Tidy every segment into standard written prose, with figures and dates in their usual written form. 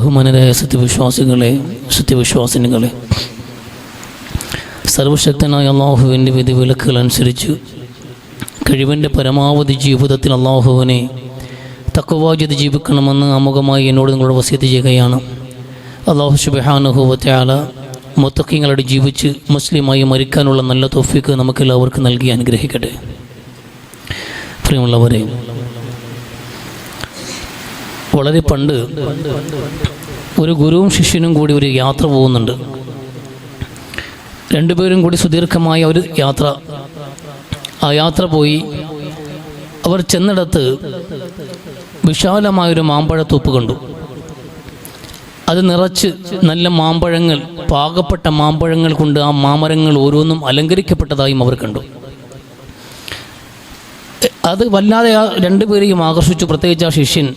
ബഹുമാനരായ സത്യവിശ്വാസിനികളെ, സർവശക്തനായ അള്ളാഹുവിൻ്റെ വിധിവിലക്കുകൾ അനുസരിച്ച് കഴിവിൻ്റെ പരമാവധി ജീവിതത്തിൽ അള്ളാഹുവിനെ തഖ്വ ചെയ്ത് ജീവിക്കണമെന്ന് ആമുഖമായി എന്നോട് നിങ്ങളോട് വസിയത്ത് ചെയ്യുകയാണ്. അള്ളാഹു സുബ്ഹാനഹു വ തആല മുത്തഖീങ്ങളോട് ജീവിച്ച് മുസ്ലിമായി മരിക്കാനുള്ള നല്ല തൗഫീഖ് നമുക്കെല്ലാവർക്കും നൽകി അനുഗ്രഹിക്കട്ടെ. പ്രിയമുള്ളവരെ, വളരെ പണ്ട് ഒരു ഗുരുവും ശിഷ്യനും കൂടി ഒരു യാത്ര പോകുന്നുണ്ട്. രണ്ടുപേരും കൂടി സുദീർഘമായ ഒരു യാത്ര. ആ യാത്ര പോയി അവർ ചെന്നിടത്ത് വിശാലമായൊരു മാമ്പഴത്തോപ്പ് കണ്ടു. അത് നിറച്ച് നല്ല മാമ്പഴങ്ങൾ, പാകപ്പെട്ട മാമ്പഴങ്ങൾ കൊണ്ട് ആ മാമരങ്ങൾ ഓരോന്നും അലങ്കരിക്കപ്പെട്ടതായും അവർ കണ്ടു. അത് വല്ലാതെ ആ രണ്ടുപേരെയും ആകർഷിച്ചു. പ്രത്യേകിച്ച് ആ ശിഷ്യൻ,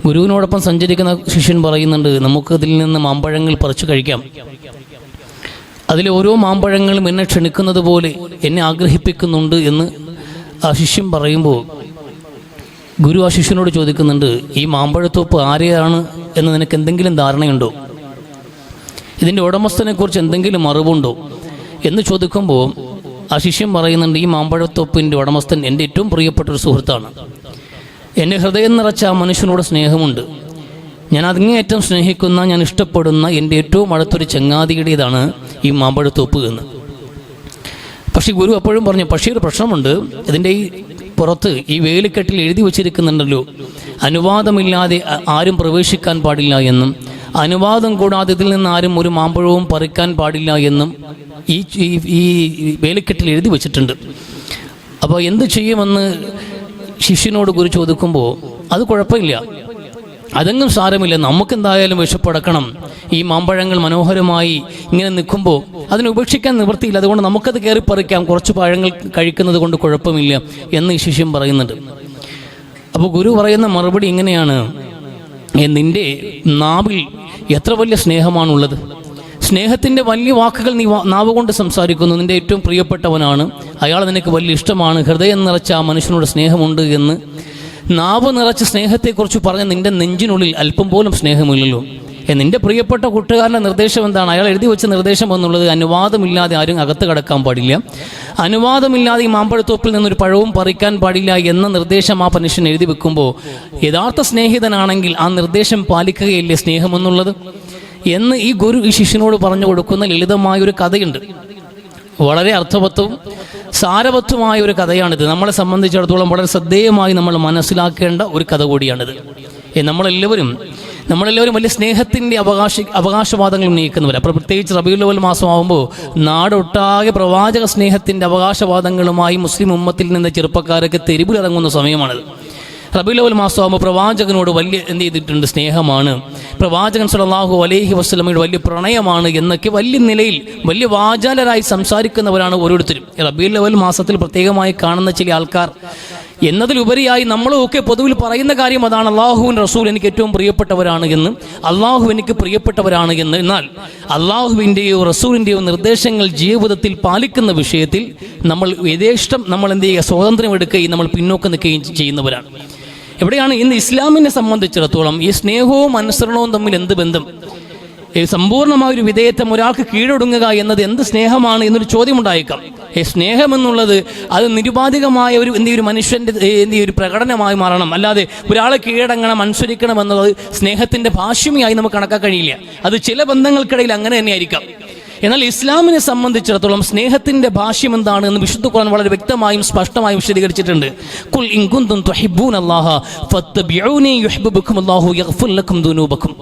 ഗുരുവിനോടൊപ്പം സഞ്ചരിക്കുന്ന ശിഷ്യൻ പറയുന്നുണ്ട്, നമുക്കതിൽ നിന്ന് മാമ്പഴങ്ങൾ പറിച്ചു കഴിക്കാം. അതിലെ ഓരോ മാമ്പഴങ്ങളും എന്നെ ക്ഷണിക്കുന്നത് പോലെ എന്നെ ആഗ്രഹിപ്പിക്കുന്നുണ്ട് എന്ന് ആ ശിഷ്യൻ പറയുമ്പോൾ ഗുരു ആ ശിഷ്യനോട് ചോദിക്കുന്നുണ്ട്, ഈ മാമ്പഴത്തോപ്പ് ആരെയാണ് എന്ന് നിനക്ക് എന്തെങ്കിലും ധാരണയുണ്ടോ? ഇതിൻ്റെ ഉടമസ്ഥനെക്കുറിച്ച് എന്തെങ്കിലും അറിവുണ്ടോ എന്ന് ചോദിക്കുമ്പോൾ ആ ശിഷ്യൻ പറയുന്നുണ്ട്, ഈ മാമ്പഴത്തോപ്പിൻ്റെ ഉടമസ്ഥൻ എൻ്റെ ഏറ്റവും പ്രിയപ്പെട്ടൊരു സുഹൃത്താണ്. എൻ്റെ ഹൃദയം നിറച്ച ആ മനുഷ്യനോട് സ്നേഹമുണ്ട്. ഞാൻ അങ്ങേയറ്റം സ്നേഹിക്കുന്ന, ഞാൻ ഇഷ്ടപ്പെടുന്ന എൻ്റെ ഏറ്റവും അടുത്തൊരു ചങ്ങാതിയുടേതാണ് ഈ മാമ്പഴത്തോപ്പ് എന്ന്. പക്ഷേ ഗുരു അപ്പോഴും പറഞ്ഞു, പക്ഷേ ഒരു പ്രശ്നമുണ്ട്. ഇതിൻ്റെ ഈ പുറത്ത് ഈ വേലിക്കെട്ടിൽ എഴുതി വച്ചിരിക്കുന്നുണ്ടല്ലോ, അനുവാദമില്ലാതെ ആരും പ്രവേശിക്കാൻ പാടില്ല എന്നും അനുവാദം കൂടാതെ ഇതിൽ നിന്ന് ആരും ഒരു മാമ്പഴവും പറിക്കാൻ പാടില്ല എന്നും ഈ വേലിക്കെട്ടിൽ എഴുതി വച്ചിട്ടുണ്ട്. അപ്പോൾ എന്ത് ചെയ്യുമെന്ന് ശിഷ്യനോട് ഗുരു ചോദിക്കുമ്പോൾ, അത് കുഴപ്പമില്ല, അതെങ്ങും സാരമില്ല, നമുക്കെന്തായാലും വിശപ്പടക്കണം. ഈ മാമ്പഴങ്ങൾ മനോഹരമായി ഇങ്ങനെ നിൽക്കുമ്പോൾ അതിനെ ഉപേക്ഷിക്കാൻ നിവൃത്തിയില്ല, അതുകൊണ്ട് നമുക്കത് കയറി പറിക്കാം, കുറച്ച് പഴങ്ങൾ കഴിക്കുന്നത് കൊണ്ട് കുഴപ്പമില്ല എന്ന് ഈ ശിഷ്യൻ പറയുന്നുണ്ട്. അപ്പോൾ ഗുരു പറയുന്ന മറുപടി ഇങ്ങനെയാണ്, നിൻ്റെ നാവിൽ എത്ര വലിയ സ്നേഹമാണുള്ളത്. സ്നേഹത്തിൻ്റെ വലിയ വാക്കുകൾ നീ നാവ് കൊണ്ട് സംസാരിക്കുന്നു. നിൻ്റെ ഏറ്റവും പ്രിയപ്പെട്ടവനാണ്, അയാൾ നിനക്ക് വലിയ ഇഷ്ടമാണ്, ഹൃദയം നിറച്ച ആ മനുഷ്യനോട് സ്നേഹമുണ്ട് എന്ന് നാവ് നിറച്ച് സ്നേഹത്തെക്കുറിച്ച് പറഞ്ഞ നിൻ്റെ നെഞ്ചിനുള്ളിൽ അല്പം പോലും സ്നേഹമില്ലല്ലോ. നിൻ്റെ പ്രിയപ്പെട്ട കൂട്ടുകാരൻ്റെ നിർദ്ദേശം എന്താണ്? അയാൾ എഴുതി വെച്ച നിർദ്ദേശം എന്നുള്ളത് അനുവാദമില്ലാതെ ആരും അകത്ത് കടക്കാൻ പാടില്ല, അനുവാദമില്ലാതെ ഈ മാമ്പഴത്തോപ്പിൽ നിന്നൊരു പഴവും പറിക്കാൻ പാടില്ല എന്ന നിർദ്ദേശം ആ മനുഷ്യൻ എഴുതി വെക്കുമ്പോൾ യഥാർത്ഥ സ്നേഹിതനാണെങ്കിൽ ആ നിർദ്ദേശം പാലിക്കുകയില്ലേ സ്നേഹമെന്നുള്ളത് എന്ന് ഈ ഗുരു ഈ ശിഷ്യനോട് പറഞ്ഞു കൊടുക്കുന്ന ലളിതമായൊരു കഥയുണ്ട്. വളരെ അർത്ഥവത്വവും സാരവത്വമായ ഒരു കഥയാണിത്. നമ്മളെ സംബന്ധിച്ചിടത്തോളം വളരെ ശ്രദ്ധേയമായി നമ്മൾ മനസ്സിലാക്കേണ്ട ഒരു കഥ കൂടിയാണിത്. നമ്മളെല്ലാവരും വലിയ സ്നേഹത്തിൻ്റെ അവകാശവാദങ്ങൾ ഉന്നയിക്കുന്നവർ. അപ്പോൾ പ്രത്യേകിച്ച് റബീഉൽ അവ്വൽ മാസമാകുമ്പോൾ നാടൊട്ടാകെ പ്രവാചക സ്നേഹത്തിൻ്റെ അവകാശവാദങ്ങളുമായി മുസ്ലിം ഉമ്മത്തിൽ നിന്ന് ചെറുപ്പക്കാരൊക്കെ തെരുവിലിറങ്ങുന്ന സമയമാണിത്. റബീഉൽ അവ്വൽ മാസമാകുമ്പോൾ പ്രവാചകനോട് വലിയ എന്ത് ചെയ്തിട്ടുണ്ട്, സ്നേഹമാണ്, പ്രവാചകൻ സ്വല്ലല്ലാഹു അലൈഹി വസല്ലമയുടെ വലിയ പ്രണയമാണ് എന്നൊക്കെ വലിയ നിലയിൽ വലിയ വാചാലരായി സംസാരിക്കുന്നവരാണ് ഓരോരുത്തരും. റബീഉൽ അവ്വൽ മാസത്തിൽ പ്രത്യേകമായി കാണുന്ന ചില ആൾക്കാർ എന്നതിലുപരിയായി നമ്മളൊക്കെ പൊതുവിൽ പറയുന്ന കാര്യം അതാണ്, അള്ളാഹുവിൻ്റെ റസൂൽ എനിക്ക് ഏറ്റവും പ്രിയപ്പെട്ടവരാണ് എന്ന്, അള്ളാഹു എനിക്ക് പ്രിയപ്പെട്ടവരാണ് എന്ന്. എന്നാൽ അള്ളാഹുവിൻ്റെയോ റസൂലിൻ്റെയോ നിർദ്ദേശങ്ങൾ ജീവിതത്തിൽ പാലിക്കുന്ന വിഷയത്തിൽ നമ്മൾ യഥേഷ്ടം നമ്മൾ എന്ത് ചെയ്യുക, സ്വാതന്ത്ര്യം എടുക്കുകയും നമ്മൾ പിന്നോക്കം നിൽക്കുകയും ചെയ്യുന്നവരാണ്. എവിടെയാണ് ഇന്ന് ഇസ്ലാമിനെ സംബന്ധിച്ചിടത്തോളം ഈ സ്നേഹവും അനുസരണവും തമ്മിൽ എന്ത് ബന്ധം? സമ്പൂർണ്ണമായൊരു വിധേയത്വം, ഒരാൾക്ക് കീഴൊടുങ്ങുക എന്നത് എന്ത് സ്നേഹമാണ് എന്നൊരു ചോദ്യമുണ്ടായേക്കാം. സ്നേഹമെന്നുള്ളത് അത് നിരുപാധികമായ ഒരു മനുഷ്യൻ്റെ ഒരു പ്രകടനമായി മാറണം, അല്ലാതെ ഒരാളെ കീഴടങ്ങണം, അനുസരിക്കണം എന്നുള്ളത് സ്നേഹത്തിൻ്റെ ഭാഷ്യമായി നമുക്ക് കണക്കാക്കാൻ കഴിയില്ല. അത് ചില ബന്ധങ്ങൾക്കിടയിൽ അങ്ങനെ തന്നെയായിരിക്കാം. എന്നാൽ ഇസ്ലാമിനെ സംബന്ധിച്ചിടത്തോളം സ്നേഹത്തിൻ്റെ ഭാഷ്യം എന്താണ് എന്ന് വിശുദ്ധ ഖുർആൻ വളരെ വ്യക്തമായും സ്പഷ്ടമായും വിശദീകരിച്ചിട്ടുണ്ട്. ഖുൽ ഇൻ കുൻതും തുഹിബ്ബൂനല്ലാഹ ഫത്തബിഊനി യുഹിബ്ബുകുമുല്ലാഹു യഗ്ഫിർ ലക്കും ദുനൂബക്കും.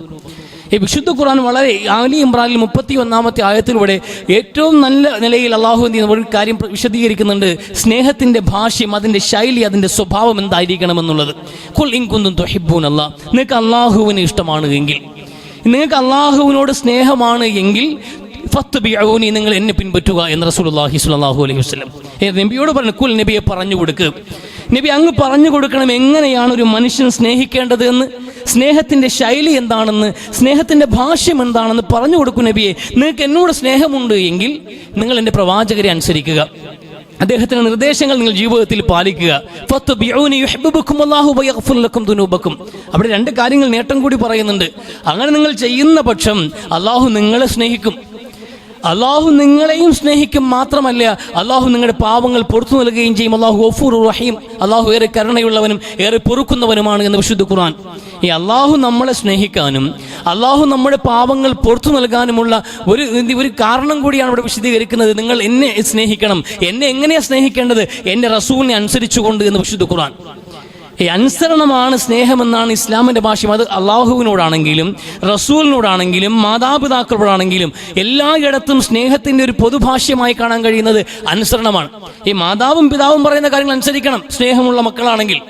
ഈ വിശുദ്ധ ഖുർആൻ വളരെ ആലി ഇമ്രാനിൽ 31-ാമത്തെ ആയത്തിലൂടെ ഏറ്റവും നല്ല നിലയിൽ അള്ളാഹു ഒരു കാര്യം വിശദീകരിക്കുന്നുണ്ട്. സ്നേഹത്തിൻ്റെ ഭാഷ്യം, അതിൻ്റെ ശൈലി, അതിൻ്റെ സ്വഭാവം എന്തായിരിക്കണമെന്നുള്ളത്. ഖുൽ ഇൻ കുൻതും തുഹിബ്ബൂനല്ലാഹ, നിങ്ങൾക്ക് അള്ളാഹുവിനെ ഇഷ്ടമാണ് എങ്കിൽ, നിങ്ങൾക്ക് അള്ളാഹുവിനോട് സ്നേഹമാണ് എങ്കിൽ ഫത്തബിഊനി, നിങ്ങൾ എന്നെ പിൻപറ്റുക എന്ന് റസൂലുള്ളാഹി സ്വല്ലല്ലാഹു അലൈഹി വസല്ലം നബിയോട് പറഞ്ഞു. കുൽ, നബിയെ പറഞ്ഞു കൊടുക്കുക. നബി അങ്ങ് പറഞ്ഞു കൊടുക്കണം എങ്ങനെയാണ് ഒരു മനുഷ്യൻ സ്നേഹിക്കേണ്ടത് എന്ന്, സ്നേഹത്തിൻ്റെ ശൈലി എന്താണെന്ന്, സ്നേഹത്തിൻ്റെ ഭാഷ്യം എന്താണെന്ന് പറഞ്ഞു കൊടുക്കും. നബിയെ, നിങ്ങൾക്ക് എന്നോട് സ്നേഹമുണ്ട് എങ്കിൽ നിങ്ങൾ എൻ്റെ പ്രവാചകരെ അനുസരിക്കുക, അദ്ദേഹത്തിന്റെ നിർദ്ദേശങ്ങൾ നിങ്ങൾ ജീവിതത്തിൽ പാലിക്കുക. അവിടെ രണ്ട് കാര്യങ്ങൾ നേട്ടം കൂടി പറയുന്നുണ്ട്. അങ്ങനെ നിങ്ങൾ ചെയ്യുന്ന പക്ഷം അള്ളാഹു നിങ്ങളെ സ്നേഹിക്കും. അള്ളാഹു നിങ്ങളെയും സ്നേഹിക്കും മാത്രമല്ല, അള്ളാഹു നിങ്ങളുടെ പാവങ്ങൾ പുറത്തു നൽകുകയും ചെയ്യും. അള്ളാഹു ഗഫൂർ റഹീം, അള്ളാഹു ഏറെ കരുണയുള്ളവനും ഏറെ പൊറുക്കുന്നവനുമാണ് എന്ന് വിശുദ്ധ ഖുർആൻ. ഈ അള്ളാഹു നമ്മളെ സ്നേഹിക്കാനും അള്ളാഹു നമ്മുടെ പാവങ്ങൾ പുറത്തു നൽകാനുമുള്ള ഒരു കാരണം കൂടിയാണ് ഇവിടെ വിശദീകരിക്കുന്നത്. നിങ്ങൾ എന്നെ സ്നേഹിക്കണം. എന്നെ എങ്ങനെയാണ് സ്നേഹിക്കേണ്ടത്? എൻ്റെ റസൂലിനെ അനുസരിച്ചുകൊണ്ട് എന്ന് വിശുദ്ധ ഖുർആൻ. ഈ അനുസരണമാണ് സ്നേഹമെന്നാണ് ഇസ്ലാമിൻ്റെ ഭാഷ്യം. അത് അള്ളാഹുവിനോടാണെങ്കിലും റസൂലിനോടാണെങ്കിലും മാതാപിതാക്കളോടാണെങ്കിലും എല്ലായിടത്തും സ്നേഹത്തിൻ്റെ ഒരു പൊതുഭാഷ്യമായി കാണാൻ കഴിയുന്നത് അനുസരണമാണ്. ഈ മാതാവും പിതാവും പറയുന്ന കാര്യങ്ങൾ അനുസരിക്കണം സ്നേഹമുള്ള മക്കളാണെങ്കിൽ.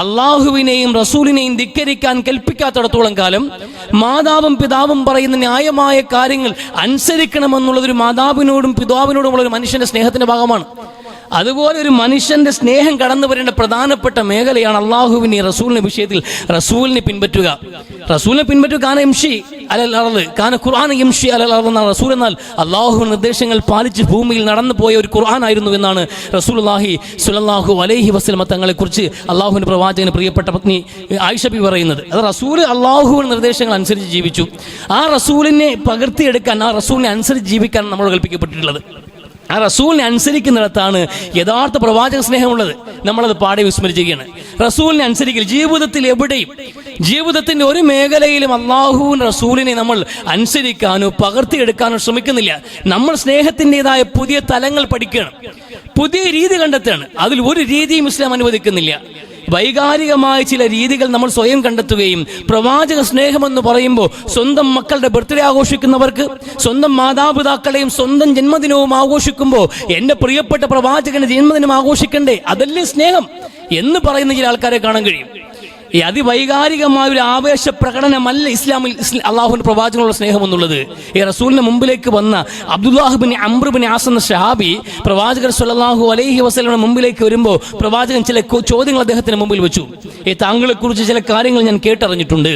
അള്ളാഹുവിനെയും റസൂലിനെയും ധിക്കരിക്കാൻ കൽപ്പിക്കാത്തിടത്തോളം കാലം മാതാവും പിതാവും പറയുന്ന ന്യായമായ കാര്യങ്ങൾ അനുസരിക്കണമെന്നുള്ളതൊരു മാതാവിനോടും പിതാവിനോടുമുള്ള ഒരു മനുഷ്യന്റെ സ്നേഹത്തിന്റെ ഭാഗമാണ്. അതുപോലെ ഒരു മനുഷ്യന്റെ സ്നേഹം കടന്നു വരേണ്ട പ്രധാനപ്പെട്ട മേഖലയാണ് അള്ളാഹുവിനെ റസൂലിന്റെ വിഷയത്തിൽ റസൂലിനെ പിൻപറ്റുക. റസൂലിനെ പറ്റുക റസൂൽ എന്നാൽ അള്ളാഹു നിർദ്ദേശങ്ങൾ പാലിച്ച് ഭൂമിയിൽ നടന്നു പോയ ഒരു ഖുർആൻ ആയിരുന്നു എന്നാണ് റസൂലുള്ളാഹി സ്വല്ലല്ലാഹു അലൈഹി വസല്ലമ തങ്ങളെ കുറിച്ച് അള്ളാഹുവിന്റെ പ്രവാചകന് പ്രിയപ്പെട്ട പത്നി ആയിഷ ബി പറയുന്നത്. അത് റസൂൽ അള്ളാഹുവിന്റെ നിർദ്ദേശങ്ങൾ അനുസരിച്ച് ജീവിച്ചു. ആ റസൂലിനെ പകർത്തിയെടുക്കാൻ, ആ റസൂലിനെ അനുസരിച്ച് ജീവിക്കാൻ നമ്മൾ കൽപ്പിക്കപ്പെട്ടിട്ടുള്ളത്. ആ റസൂലിനെ അനുസരിക്കുന്നിടത്താണ് യഥാർത്ഥ പ്രവാചക സ്നേഹമുള്ളത്. നമ്മളത് പാടെ വിസ്മരിച്ചിരിക്കുകയാണ്. റസൂലിനെ അനുസരിക്കൽ ജീവിതത്തിൽ എവിടെയും, ജീവിതത്തിന്റെ ഒരു മേഖലയിലും അള്ളാഹുവിന്റെ റസൂലിനെ നമ്മൾ അനുസരിക്കാനോ പകർത്തിയെടുക്കാനോ ശ്രമിക്കുന്നില്ല. നമ്മൾ സ്നേഹത്തിൻ്റെതായ പുതിയ തലങ്ങൾ പഠിക്കണം, പുതിയ രീതി കണ്ടെത്തുകയാണ്. അതിൽ ഒരു രീതിയും ഇസ്ലാം അനുവദിക്കുന്നില്ല. വൈകാരികമായ ചില രീതികൾ നമ്മൾ സ്വയം കണ്ടെത്തുകയും, പ്രവാചക സ്നേഹമെന്ന് പറയുമ്പോൾ സ്വന്തം മക്കളുടെ ബർത്ത്ഡേ ആഘോഷിക്കുന്നവർക്ക് സ്വന്തം മാതാപിതാക്കളെയും സ്വന്തം ജന്മദിനവും ആഘോഷിക്കുമ്പോൾ എൻ്റെ പ്രിയപ്പെട്ട പ്രവാചകന്റെ ജന്മദിനം ആഘോഷിക്കണ്ടേ, അതല്ലേ സ്നേഹം എന്ന് പറയുന്ന ചില ആൾക്കാരെ കാണാൻ കഴിയും. ഈ അതിവൈകാരികമായ ഒരു ആവേശ പ്രകടനമല്ല ഇസ്ലാമിൽ അള്ളാഹുവിന്റെ പ്രവാചകനുള്ള സ്നേഹം എന്നുള്ളത്. ഈ റസൂലിന്റെ മുമ്പിലേക്ക് വന്ന Abdullah bin Amr bin as എന്ന സഹാബി പ്രവാചകർ സ്വല്ലല്ലാഹു അലൈഹി വസല്ലമയുടെ മുമ്പിലേക്ക് വരുമ്പോൾ പ്രവാചകൻ ചില ചോദ്യങ്ങൾ അദ്ദേഹത്തിന് മുമ്പിൽ വെച്ചു. താങ്കളെ കുറിച്ച് ചില കാര്യങ്ങൾ ഞാൻ കേട്ടറിഞ്ഞിട്ടുണ്ട്.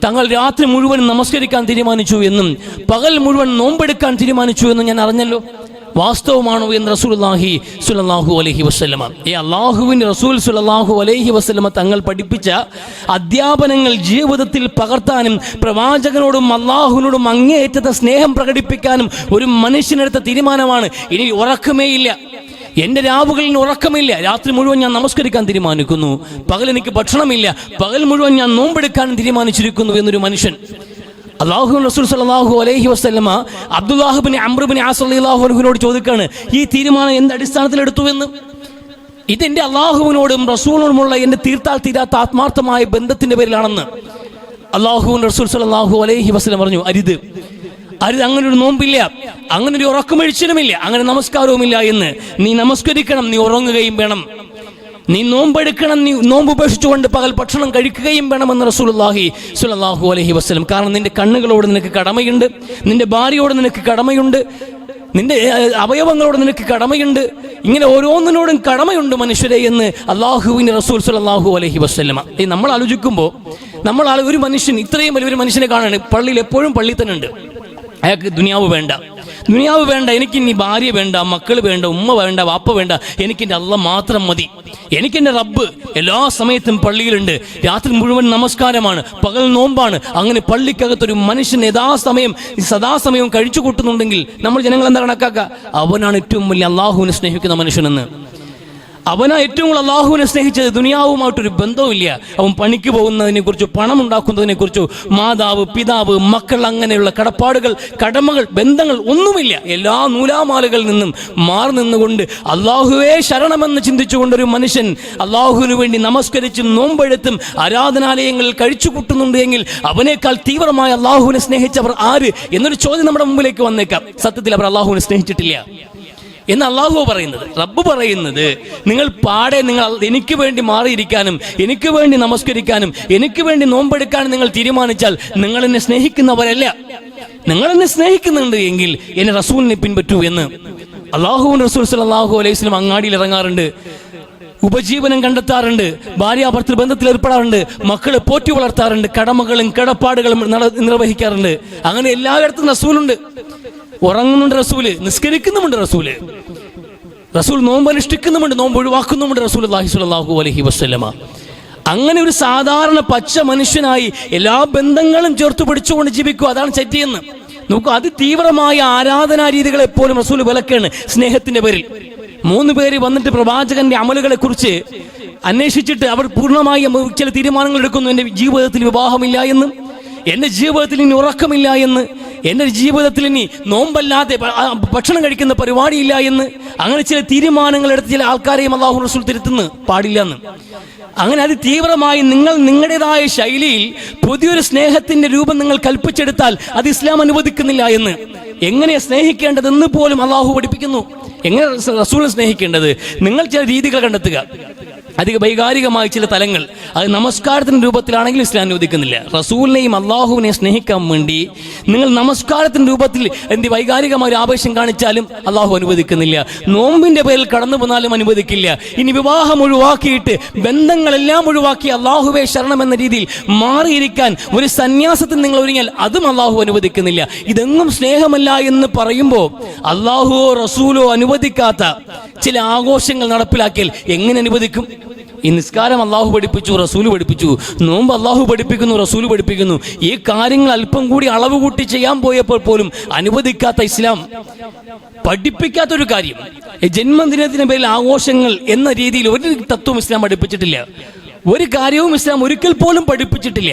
താങ്കൾ രാത്രി മുഴുവൻ നമസ്കരിക്കാൻ തീരുമാനിച്ചു എന്നും പകൽ മുഴുവൻ നോമ്പെടുക്കാൻ തീരുമാനിച്ചു എന്നും ഞാൻ അറിഞ്ഞല്ലോ. വാസ്തവമാണോ എന്ന് റസൂലുള്ളാഹി സ്വല്ലല്ലാഹു അലൈഹി വസല്ലമ, അള്ളാഹുവിന്റെ റസൂൽ സ്വല്ലല്ലാഹു അലൈഹി വസല്ലമ തങ്ങൾ പഠിപ്പിച്ച അധ്യാപനങ്ങൾ ജീവിതത്തിൽ പകർത്താനും പ്രവാചകനോടും അള്ളാഹുവിനോടും അങ്ങേയറ്റത്തെ സ്നേഹം പ്രകടിപ്പിക്കാനും ഒരു മനുഷ്യനെടുത്ത തീരുമാനമാണ്. ഇനി ഉറക്കമേയില്ല, എൻ്റെ രാവുകളിൽ ഉറക്കമില്ല, രാത്രി മുഴുവൻ ഞാൻ നമസ്കരിക്കാൻ തീരുമാനിക്കുന്നു, പകൽ എനിക്ക് ഭക്ഷണമില്ല, പകൽ മുഴുവൻ ഞാൻ നോമ്പെടുക്കാൻ തീരുമാനിച്ചിരിക്കുന്നു എന്നൊരു മനുഷ്യൻ. അല്ലാഹു റസൂൽ സ്വല്ലല്ലാഹു അലൈഹി വസല്ലമ Abdullah bin Amr bin as റളിയല്ലാഹു അൻഹുവിനോട് ചോദിക്കാണ്, ഈ തീരുമാനം എന്ത് അടിസ്ഥാനത്തിൽ എടുത്തു എന്ന്. ഇതെന്റെ അള്ളാഹുവിനോടും റസൂലിനോടുമുള്ള എൻ്റെ തീർത്താൽ തീരാത്ത ആത്മാർത്ഥമായ ബന്ധത്തിന്റെ പേരിലാണെന്ന്. അല്ലാഹു റസൂൽ സ്വല്ലല്ലാഹു അലൈഹി വസല്ലം പറഞ്ഞു, അരുത്, അങ്ങനെ ഒരു നോമ്പില്ല, അങ്ങനെ ഒരു ഉറക്കമൊഴിച്ചിലുമില്ല, അങ്ങനെ നമസ്കാരവുമില്ല എന്ന്. നീ നമസ്കരിക്കണം, നീ ഉറങ്ങുകയും വേണം, നീ നോമ്പെടുക്കണം, നീ നോമ്പ് ഉപേക്ഷിച്ചുകൊണ്ട് പകൽ ഭക്ഷണം കഴിക്കുകയും വേണമെന്ന് റസൂലുള്ളാഹി സ്വല്ലല്ലാഹു അലൈഹി വസല്ലം. കാരണം നിന്റെ കണ്ണുകളോട് നിനക്ക് കടമയുണ്ട്, നിന്റെ ഭാര്യയോട് നിനക്ക് കടമയുണ്ട്, നിന്റെ അവയവങ്ങളോട് നിനക്ക് കടമയുണ്ട്, ഇങ്ങനെ ഓരോന്നിനോടും കടമയുണ്ട് മനുഷ്യരെ എന്ന് അള്ളാഹുവിന്റെ റസൂൽ സ്വല്ലല്ലാഹു അലൈഹി വസല്ലമ. നമ്മൾ ആലോചിക്കുമ്പോൾ ഒരു മനുഷ്യൻ, ഇത്രയും വലിയൊരു മനുഷ്യനെ കാണാണ്, പള്ളിയിൽ എപ്പോഴും പള്ളിയിൽ തന്നെ ഉണ്ട്. അയാൾക്ക് ദുനിയാവ് വേണ്ട, എനിക്ക് ഇനി ഭാര്യ വേണ്ട, മക്കൾ വേണ്ട, ഉമ്മ വേണ്ട, വാപ്പ വേണ്ട, എനിക്കെൻ്റെ അള്ളാഹ് മാത്രം മതി, എനിക്കെൻ്റെ റബ്ബ് എല്ലാ സമയത്തും പള്ളിയിലുണ്ട്, രാത്രി മുഴുവൻ നമസ്കാരമാണ്, പകൽ നോമ്പാണ്. അങ്ങനെ പള്ളിക്കകത്തൊരു മനുഷ്യൻ സദാസമയവും കഴിച്ചു കൂട്ടുന്നുണ്ടെങ്കിൽ നമ്മൾ ജനങ്ങൾ എന്താ കണക്കാക്കുക? അവനാണ് ഏറ്റവും വലിയ അള്ളാഹുവിനെ സ്നേഹിക്കുന്ന മനുഷ്യനെന്ന്. അവനാ ഏറ്റവും കൂടുതൽ അള്ളാഹുവിനെ സ്നേഹിച്ചത്. ദുനിയാവുമായിട്ടൊരു ബന്ധവുമില്ല. അവൻ പണിക്ക് പോകുന്നതിനെ കുറിച്ചോ പണം ഉണ്ടാക്കുന്നതിനെ കുറിച്ചോ മാതാവ്, പിതാവ്, മക്കൾ, അങ്ങനെയുള്ള കടപ്പാടുകൾ, കടമകൾ, ബന്ധങ്ങൾ ഒന്നുമില്ല. എല്ലാ നൂലാമാലകളിൽ നിന്നും മാറി നിന്നുകൊണ്ട് അള്ളാഹുവേ ശരണമെന്ന് ചിന്തിച്ചുകൊണ്ടൊരു മനുഷ്യൻ അള്ളാഹുവിന് വേണ്ടി നമസ്കരിച്ചും നോമ്പെടുത്തും ആരാധനാലയങ്ങളിൽ കഴിച്ചു കൂട്ടുന്നുണ്ട് എങ്കിൽ അവനേക്കാൾ തീവ്രമായി അള്ളാഹുവിനെ സ്നേഹിച്ചവർ ആര് എന്നൊരു ചോദ്യം നമ്മുടെ മുമ്പിലേക്ക് വന്നേക്കാം. സത്യത്തിൽ അവർ അള്ളാഹുവിനെ സ്നേഹിച്ചിട്ടില്ല എന്ന് അള്ളാഹു പറയുന്നത്. റബ്ബ് പറയുന്നത്, നിങ്ങൾ എനിക്ക് വേണ്ടി മാറിയിരിക്കാനും എനിക്ക് വേണ്ടി നമസ്കരിക്കാനും എനിക്ക് വേണ്ടി നോമ്പെടുക്കാനും നിങ്ങൾ തീരുമാനിച്ചാൽ നിങ്ങൾ എന്നെ സ്നേഹിക്കുന്നവരല്ല. നിങ്ങൾ എന്നെ സ്നേഹിക്കുന്നുണ്ട് എങ്കിൽ എന്നെ റസൂലിനെ പിൻപറ്റൂ എന്ന്. അള്ളാഹുവിന്റെ റസൂൽ സ്വല്ലല്ലാഹു അലൈഹി വസല്ലം അങ്ങാടിയിൽ ഇറങ്ങാറുണ്ട്, ഉപജീവനം കണ്ടെത്താറുണ്ട്, ഭാര്യാഭർത്തൃ ബന്ധത്തിൽ ഏർപ്പെടാറുണ്ട്, മക്കളെ പോറ്റി വളർത്താറുണ്ട്, കടമകളും കടപ്പാടുകളും നിർവഹിക്കാറുണ്ട്. അങ്ങനെ എല്ലായിടത്തും റസൂലുണ്ട്. ഉറങ്ങുന്നുണ്ട് റസൂല്, നിസ്കരിക്കുന്നുമുണ്ട് റസൂല്. റസൂൽ നോമ്പ് അനുഷ്ഠിക്കുന്നുമുണ്ട്, നോമ്പ് ഒഴിവാക്കുന്നുമുണ്ട് റസൂലുള്ളാഹി സ്വല്ലല്ലാഹു അലൈഹി വസല്ലമ. അങ്ങനെ ഒരു സാധാരണ പച്ച മനുഷ്യനായി എല്ലാ ബന്ധങ്ങളും ചേർത്ത് പിടിച്ചുകൊണ്ട് ജീവിക്കുക, അതാണ് ശരിയെന്ന് നോക്കൂ. അതിതീവ്രമായ ആരാധനാ രീതികളെ എപ്പോഴും റസൂൽ വിലക്കാണ് സ്നേഹത്തിന്റെ പേരിൽ. 3 പേര് വന്നിട്ട് പ്രവാചകന്റെ അമലുകളെ കുറിച്ച് അന്വേഷിച്ചിട്ട് അവർ പൂർണ്ണമായി ചില തീരുമാനങ്ങൾ എടുക്കുന്നു. എൻ്റെ ജീവിതത്തിൽ വിവാഹമില്ല എന്ന്, എൻ്റെ ജീവിതത്തിൽ ഇനി ഉറക്കമില്ല എന്ന്, എൻ്റെ ജീവിതത്തിൽ ഇനി നോമ്പല്ലാതെ ഭക്ഷണം കഴിക്കുന്ന പരിപാടിയില്ല എന്ന്, അങ്ങനെ ചില തീരുമാനങ്ങൾ എടുത്ത് ചില ആൾക്കാരെയും അല്ലാഹു റസൂൽ തിരുത്തുന്നു പാടില്ല എന്ന്. അങ്ങനെ അത് തീവ്രമായി നിങ്ങൾ നിങ്ങളുടേതായ ശൈലിയിൽ പുതിയൊരു സ്നേഹത്തിന്റെ രൂപം നിങ്ങൾ കൽപ്പിച്ചെടുത്താൽ അത് ഇസ്ലാം അനുവദിക്കുന്നില്ല എന്ന്. എങ്ങനെ സ്നേഹിക്കേണ്ടതെന്ന് പോലും അല്ലാഹു പഠിപ്പിക്കുന്നു. എങ്ങനെ റസൂലിനെ സ്നേഹിക്കേണ്ടത്? നിങ്ങൾ ചില രീതികൾ കണ്ടെത്തുക, അധിക വൈകാരികമായ ചില തലങ്ങൾ. അത് നമസ്കാരത്തിന്റെ രൂപത്തിലാണെങ്കിൽ ഇസ്ലാം അനുവദിക്കുന്നില്ല. റസൂലിനെയും അള്ളാഹുവിനെയും സ്നേഹിക്കാൻ വേണ്ടി നിങ്ങൾ നമസ്കാരത്തിന്റെ രൂപത്തിൽ വൈകാരികമായ ഒരു ആവേശം കാണിച്ചാലും അള്ളാഹു അനുവദിക്കുന്നില്ല. നോമ്പിന്റെ പേരിൽ കടന്നു പോന്നാലും അനുവദിക്കില്ല. ഇനി വിവാഹം ഒഴിവാക്കിയിട്ട് ബന്ധങ്ങളെല്ലാം ഒഴിവാക്കി അള്ളാഹുവെ ശരണം എന്ന രീതിയിൽ മാറിയിരിക്കാൻ ഒരു സന്യാസത്തിൽ നിങ്ങൾ ഒരുങ്ങിയാൽ അതും അള്ളാഹു അനുവദിക്കുന്നില്ല. ഇതെങ്ങും സ്നേഹമല്ല എന്ന് പറയുമ്പോൾ അള്ളാഹുവോ റസൂലോ അനുവദിക്കാത്ത ചില ആഘോഷങ്ങൾ നടപ്പിലാക്കിയാൽ എങ്ങനെ അനുവദിക്കും? ഈ നിസ്കാരം അള്ളാഹു പഠിപ്പിച്ചു, റസൂല് പഠിപ്പിച്ചു. നോമ്പ് അള്ളാഹു പഠിപ്പിക്കുന്നു, റസൂല് പഠിപ്പിക്കുന്നു. ഈ കാര്യങ്ങൾ അല്പം കൂടി അളവ് കൂട്ടി ചെയ്യാൻ പോയപ്പോൾ പോലും അനുവദിക്കാത്ത ഇസ്ലാം പഠിപ്പിക്കാത്തൊരു കാര്യം, ജന്മദിനത്തിന് പേരിൽ ആഘോഷങ്ങൾ എന്ന രീതിയിൽ ഒരു തത്വം ഇസ്ലാം പഠിപ്പിച്ചിട്ടില്ല. ഒരു കാര്യവും ഇസ്ലാം ഒരിക്കൽ പോലും പഠിപ്പിച്ചിട്ടില്ല.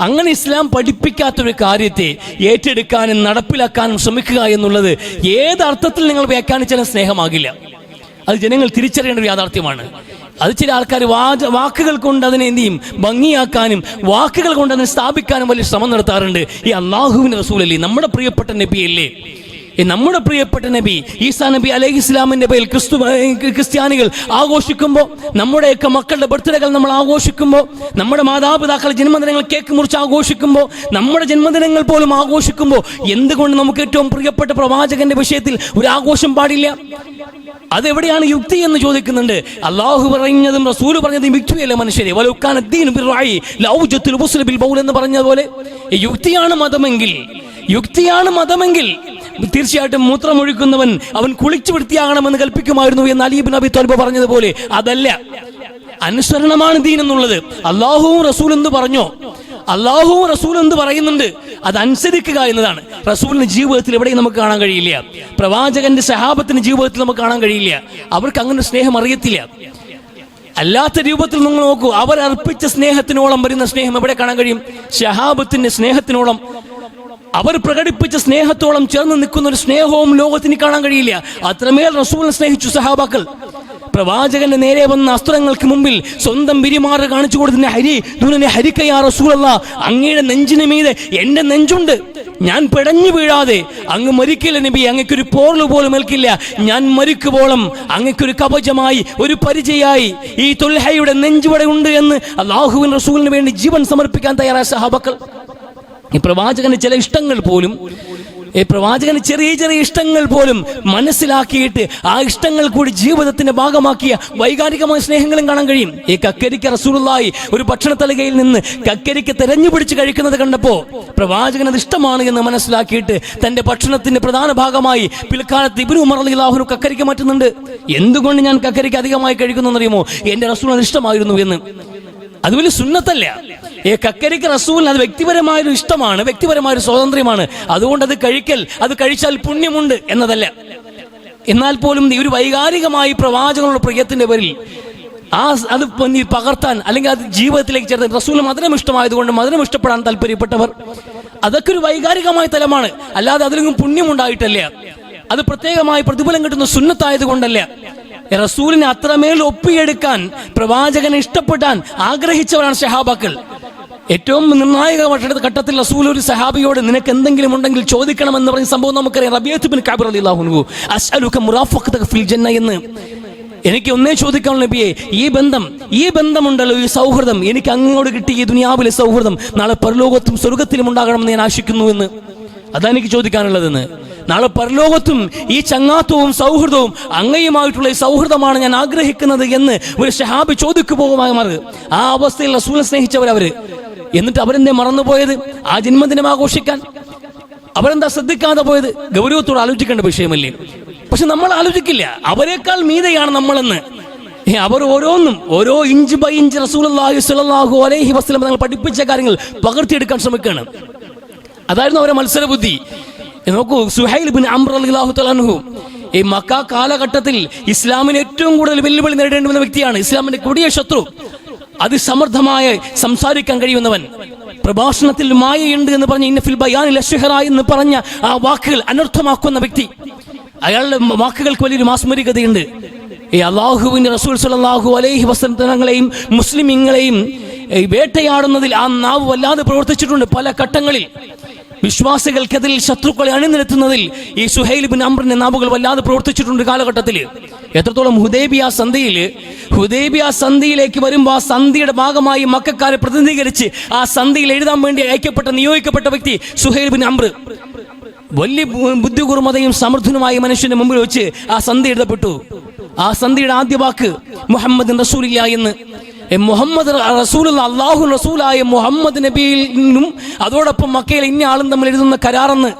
അങ്ങനെ ഇസ്ലാം പഠിപ്പിക്കാത്തൊരു കാര്യത്തെ ഏറ്റെടുക്കാനും നടപ്പിലാക്കാനും ശ്രമിക്കുക എന്നുള്ളത് ഏതർത്ഥത്തിൽ നിങ്ങൾ വ്യാഖ്യാനിച്ചാലും സ്നേഹമാകില്ല. അത് ജനങ്ങൾ തിരിച്ചറിയേണ്ട ഒരു യാഥാർത്ഥ്യമാണ്. അത് ചില ആൾക്കാർ വാക്കുകൾ കൊണ്ട് അതിനെ എന്ത് ചെയ്യും, ഭംഗിയാക്കാനും വാക്കുകൾ കൊണ്ട് അതിനെ സ്ഥാപിക്കാനും വലിയ ശ്രമം നടത്താറുണ്ട്. ഈ അള്ളാഹുവിന്റെ റസൂലല്ലേ, നമ്മുടെ പ്രിയപ്പെട്ട നബിയല്ലേ, നമ്മുടെ പ്രിയപ്പെട്ട നബി ഈസാ നബി അലൈഹി ഇസ്ലാമിന്റെ പേരിൽ ക്രിസ്ത്യാനികൾ ആഘോഷിക്കുമ്പോൾ, നമ്മുടെയൊക്കെ മക്കളുടെ ബർത്ത്ഡേകൾ നമ്മൾ ആഘോഷിക്കുമ്പോൾ, നമ്മുടെ മാതാപിതാക്കളുടെ ജന്മദിനങ്ങൾ കേക്ക് മുറിച്ച് ആഘോഷിക്കുമ്പോൾ, നമ്മുടെ ജന്മദിനങ്ങൾ പോലും ആഘോഷിക്കുമ്പോൾ എന്തുകൊണ്ട് നമുക്ക് ഏറ്റവും പ്രിയപ്പെട്ട പ്രവാചകന്റെ വിഷയത്തിൽ ഒരു ആഘോഷം പാടില്ല? അതെവിടെയാണ് യുക്തി എന്ന് ചോദിക്കുന്നുണ്ട്. അള്ളാഹു പറഞ്ഞതും റസൂൽ പറഞ്ഞതും യുക്തിയല്ല മനുഷ്യരെ. എന്ന് പറഞ്ഞതുപോലെ യുക്തിയാണ് മതമെങ്കിൽ തീർച്ചയായിട്ടും മൂത്രമൊഴിക്കുന്നവൻ അവൻ കുളിച്ചു വൃത്തിയാകണമെന്ന് കൽപ്പിക്കുമായിരുന്നു എന്ന് അലി ഇബ്നു അബി ത്വാലിബ് പറഞ്ഞതുപോലെ അതല്ല. അനുസരണമാണ് ദീൻ എന്നുള്ളത്. അള്ളാഹുവും റസൂൽ എന്ന് പറഞ്ഞോ, അള്ളാഹുവും റസൂൽ എന്ന് പറയുന്നുണ്ട്, അത് അനുസരിക്കുക എന്നതാണ്. റസൂലിന്റെ ജീവിതത്തിൽ എവിടെയും നമുക്ക് കാണാൻ കഴിയില്ല. പ്രവാചകന്റെ സഹാബത്തിന്റെ ജീവിതത്തിൽ നമുക്ക് കാണാൻ കഴിയില്ല. അവർക്ക് അങ്ങനെ സ്നേഹം അറിയത്തില്ല. അല്ലാത്ത രൂപത്തിൽ നിങ്ങൾ നോക്കൂ, അവർ അർപ്പിച്ച സ്നേഹത്തിനോളം വരുന്ന സ്നേഹം എവിടെ കാണാൻ കഴിയും? സഹാബത്തിന്റെ സ്നേഹത്തിനോളം, അവർ പ്രകടിപ്പിച്ച സ്നേഹത്തോളം ചേർന്ന് നിൽക്കുന്ന ഒരു സ്നേഹവും ലോകത്തിന് കാണാൻ കഴിയില്ല. അത്രമേൽ റസൂലിനെ സ്നേഹിച്ചു സഹാബാക്കൾ. പ്രവാചകന്റെ നേരെ വന്ന അസ്ത്രങ്ങൾക്ക് മുമ്പിൽ സ്വന്തം പിരിമാറ് കാണിച്ചു കൊടുത്തിന് ഹരിക്കയാ റസൂലല്ലാഹ്, അങ്ങയുടെ നെഞ്ചിന് മീതെ എന്റെ നെഞ്ചുണ്ട്, ഞാൻ പിടഞ്ഞു വീഴാതെ അങ്ങ് മരിക്കില്ല നബി, അങ്ങക്കൊരു പോർല് പോലും ഏൽക്കില്ല, ഞാൻ മരിക്കുവോളം അങ്ങക്കൊരു കവചമായി, ഒരു പരിചയായി ഈ തുൽഹയുടെ നെഞ്ചുവടെ ഉണ്ട് എന്ന് അല്ലാഹുവിൻ റസൂലിന് വേണ്ടി ജീവൻ സമർപ്പിക്കാൻ തയ്യാറായ സഹാബാക്കൾ. ഈ പ്രവാചകന്റെ ചില ഇഷ്ടങ്ങൾ പോലും, പ്രവാചകന് ചെറിയ ചെറിയ ഇഷ്ടങ്ങൾ പോലും മനസ്സിലാക്കിയിട്ട് ആ ഇഷ്ടങ്ങൾ കൂടി ജീവിതത്തിന്റെ ഭാഗമാക്കിയ വൈകാരികമായ സ്നേഹങ്ങളും കാണാൻ കഴിയും. ഈ കക്കരിക്ക റസൂലുള്ളാഹി ഒരു ഭക്ഷണത്തലികയിൽ നിന്ന് കക്കരിക്ക തെരഞ്ഞു പിടിച്ച് കഴിക്കുന്നത് കണ്ടപ്പോ പ്രവാചകൻ അത് ഇഷ്ടമാണ് എന്ന് മനസ്സിലാക്കിയിട്ട് തന്റെ ഭക്ഷണത്തിന്റെ പ്രധാന ഭാഗമായി പിൽക്കാലത്ത് ഇബ്നു ഉമർ റളിയല്ലാഹു അൻഹു കക്കരിക്ക മാറ്റുന്നുണ്ട്. എന്തുകൊണ്ട് ഞാൻ കക്കരിക്ക അധികമായി കഴിക്കുന്നു എന്നറിയുമോ? എന്റെ റസൂൽ അത് ഇഷ്ടമായിരുന്നു എന്ന്. അത് വലിയ സുന്നത്തല്ല. കക്കരിക്ക റസൂലിന് അത് വ്യക്തിപരമായൊരു ഇഷ്ടമാണ്, വ്യക്തിപരമായൊരു സ്വാതന്ത്ര്യമാണ്. അതുകൊണ്ട് അത് കഴിച്ചാൽ പുണ്യമുണ്ട് എന്നതല്ല. എന്നാൽ പോലും ഈ ഒരു വൈകാരികമായി പ്രവാചകനുള്ള പ്രിയത്തിന്റെ പേരിൽ അത് പകർത്താൻ അല്ലെങ്കിൽ അത് ജീവിതത്തിലേക്ക് ചേർത്ത് റസൂലിന് മധുരം ഇഷ്ടമായതുകൊണ്ട് മധുരം ഇഷ്ടപ്പെടാൻ താല്പര്യപ്പെട്ടവർ, അതൊക്കെ ഒരു വൈകാരികമായ തലമാണ്. അല്ലാതെ അതിലൊന്നും പുണ്യമുണ്ടായിട്ടല്ല. അത് പ്രത്യേകമായി പ്രതിഫലം കിട്ടുന്ന സുന്നത്തായത് കൊണ്ടല്ല. റസൂലിനെ അത്രമേൽ ഒപ്പിയെടുക്കാൻ, പ്രവാചകനെ ഇഷ്ടപ്പെടാൻ ആഗ്രഹിച്ചവരാണ് സഹാബാക്കൾ. ഏറ്റവും നിർണായക ഘട്ടത്തിൽ റസൂൽ ഒരു സഹാബിയോട് നിനക്ക് എന്തെങ്കിലും ഉണ്ടെങ്കിൽ ചോദിക്കണമെന്ന് പറഞ്ഞ സംഭവം നമുക്കറിയാം. റബീഅത്ത് ബിൻ കഅബ് റളിയല്ലാഹു അൻഹു അസ്അലുക മുറാഫഖതക ഫിൽ ജന്ന എന്ന്, എനിക്ക് ഒന്നേ ചോദിക്കാനുള്ള നബിയെ, ഈ ബന്ധമുണ്ടല്ലോ, ഈ സൗഹൃദം എനിക്ക് അങ്ങോട്ട് കിട്ടി, ഈ ദുനിയാവിലെ സൗഹൃദം നാളെ പരലോകത്തും സ്വർഗത്തിലും ഉണ്ടാകണമെന്ന് ഞാൻ ആശിക്കുന്നു എന്ന്. അതെനിക്ക് ചോദിക്കാനുള്ളതെന്ന്. നാളെ പരലോകത്തും ഈ ചങ്ങാത്തവും സൗഹൃദവും അങ്ങയുമായിട്ടുള്ള ഈ സൗഹൃദമാണ് ഞാൻ ആഗ്രഹിക്കുന്നത് എന്ന് ഒരു സഹാബി ചോദിക്കുപോകുമായി മാറുക. ആ അവസ്ഥയിൽ റസൂലിനെ സ്നേഹിച്ചവരവര്. എന്നിട്ട് അവരെന്തേ മറന്നുപോയത്? ആ ജന്മദിനം ആഘോഷിക്കാൻ അവരെന്താ ശ്രദ്ധിക്കാതെ പോയത്? ഗൗരവത്തോട് ആലോചിക്കേണ്ട വിഷയമല്ലേ? പക്ഷെ നമ്മൾ ആലോചിക്കില്ല അവരെക്കാൾ മീതെയാണ് നമ്മളെന്ന്. അവർ ഓരോന്നും ഓരോ ഇഞ്ച് ബൈ ഇഞ്ച് റസൂലുള്ളാഹി സ്വല്ലല്ലാഹു അലൈഹി വസല്ലം തങ്ങൾ പഠിപ്പിച്ച കാര്യങ്ങൾ പകർത്തിയെടുക്കാൻ ശ്രമിക്കുകയാണ്. അതായിരുന്നു അവരെ മത്സര ബുദ്ധി. നോക്കൂ, സുഹൈൽ ബിൻ അംർ റളിയല്ലാഹു തആല അൻഹു ഈ മക്ക കാലഘട്ടത്തിൽ ഇസ്ലാമിന് ഏറ്റവും കൂടുതൽ വെല്ലുവിളി നേരിടേണ്ടി വന്ന വ്യക്തിയാണ്. ഇസ്ലാമിന്റെ കൊടിയ ശത്രു, അതിസമർത്ഥമായി സംസാരിക്കാൻ കഴിയുന്നവൻ, പ്രഭാഷണത്തിൽ മായയുണ്ട് എന്ന് പറഞ്ഞ ഇന്നഫിൽ ബയാനിൽ അശ്ഹറ എന്ന് പറഞ്ഞ ആ വാക്കുകൾ അനർത്ഥമാക്കുന്ന വ്യക്തി. അയാളുടെ വാക്കുകൾക്ക് വലിയൊരു മാസ്മരികതയുണ്ട്. ഈ അള്ളാഹുവിന്റെ റസൂൽ സ്വല്ലല്ലാഹു അലൈഹി വസല്ലം തങ്ങളെയും മുസ്ലിമീങ്ങളെയും വേട്ടയാടുന്നതിൽ ആ നാവ് വല്ലാതെ പ്രവർത്തിച്ചിട്ടുണ്ട്. പല ഘട്ടങ്ങളിൽ വിശ്വാസികൾക്കെതിരിൽ ശത്രുക്കളെ അണിനിരത്തുന്നതിൽ ഈ സുഹൈൽ ബിൻ അംറിന്റെ നാവുകൾ വല്ലാതെ പ്രവർത്തിച്ചിട്ടുണ്ട് കാലഘട്ടത്തിൽ. എത്രത്തോളം ഹുദൈബിയ സന്ധിയിലേക്ക് വരുമ്പോൾ ആ സന്ധിയുടെ ഭാഗമായി മക്കക്കാരെ പ്രതിനിധീകരിച്ച് ആ സന്ധിയിൽ എഴുതാൻ വേണ്ടി നിയോഗിക്കപ്പെട്ട വ്യക്തി സുഹൈൽ ബിൻ അംർ. വലിയ ബുദ്ധികൂർമ്മതയും സമർത്ഥനുമായ മനുഷ്യന്റെ മുമ്പിൽ വെച്ച് ആ സന്ധി എഴുതപ്പെട്ടു. ആ സന്ധിയുടെ ആദ്യ വാക്ക് മുഹമ്മദ് റസൂലില്ല എന്ന്. മുഹമ്മദ് റസൂലുള്ള, അള്ളാഹു റസൂലായ മുഹമ്മദ് നബിയിൽ നിന്നും അതോടൊപ്പം മക്കയിൽ ഇന്ന ആളും തമ്മിൽ എഴുതുന്ന കരാറെന്ന്.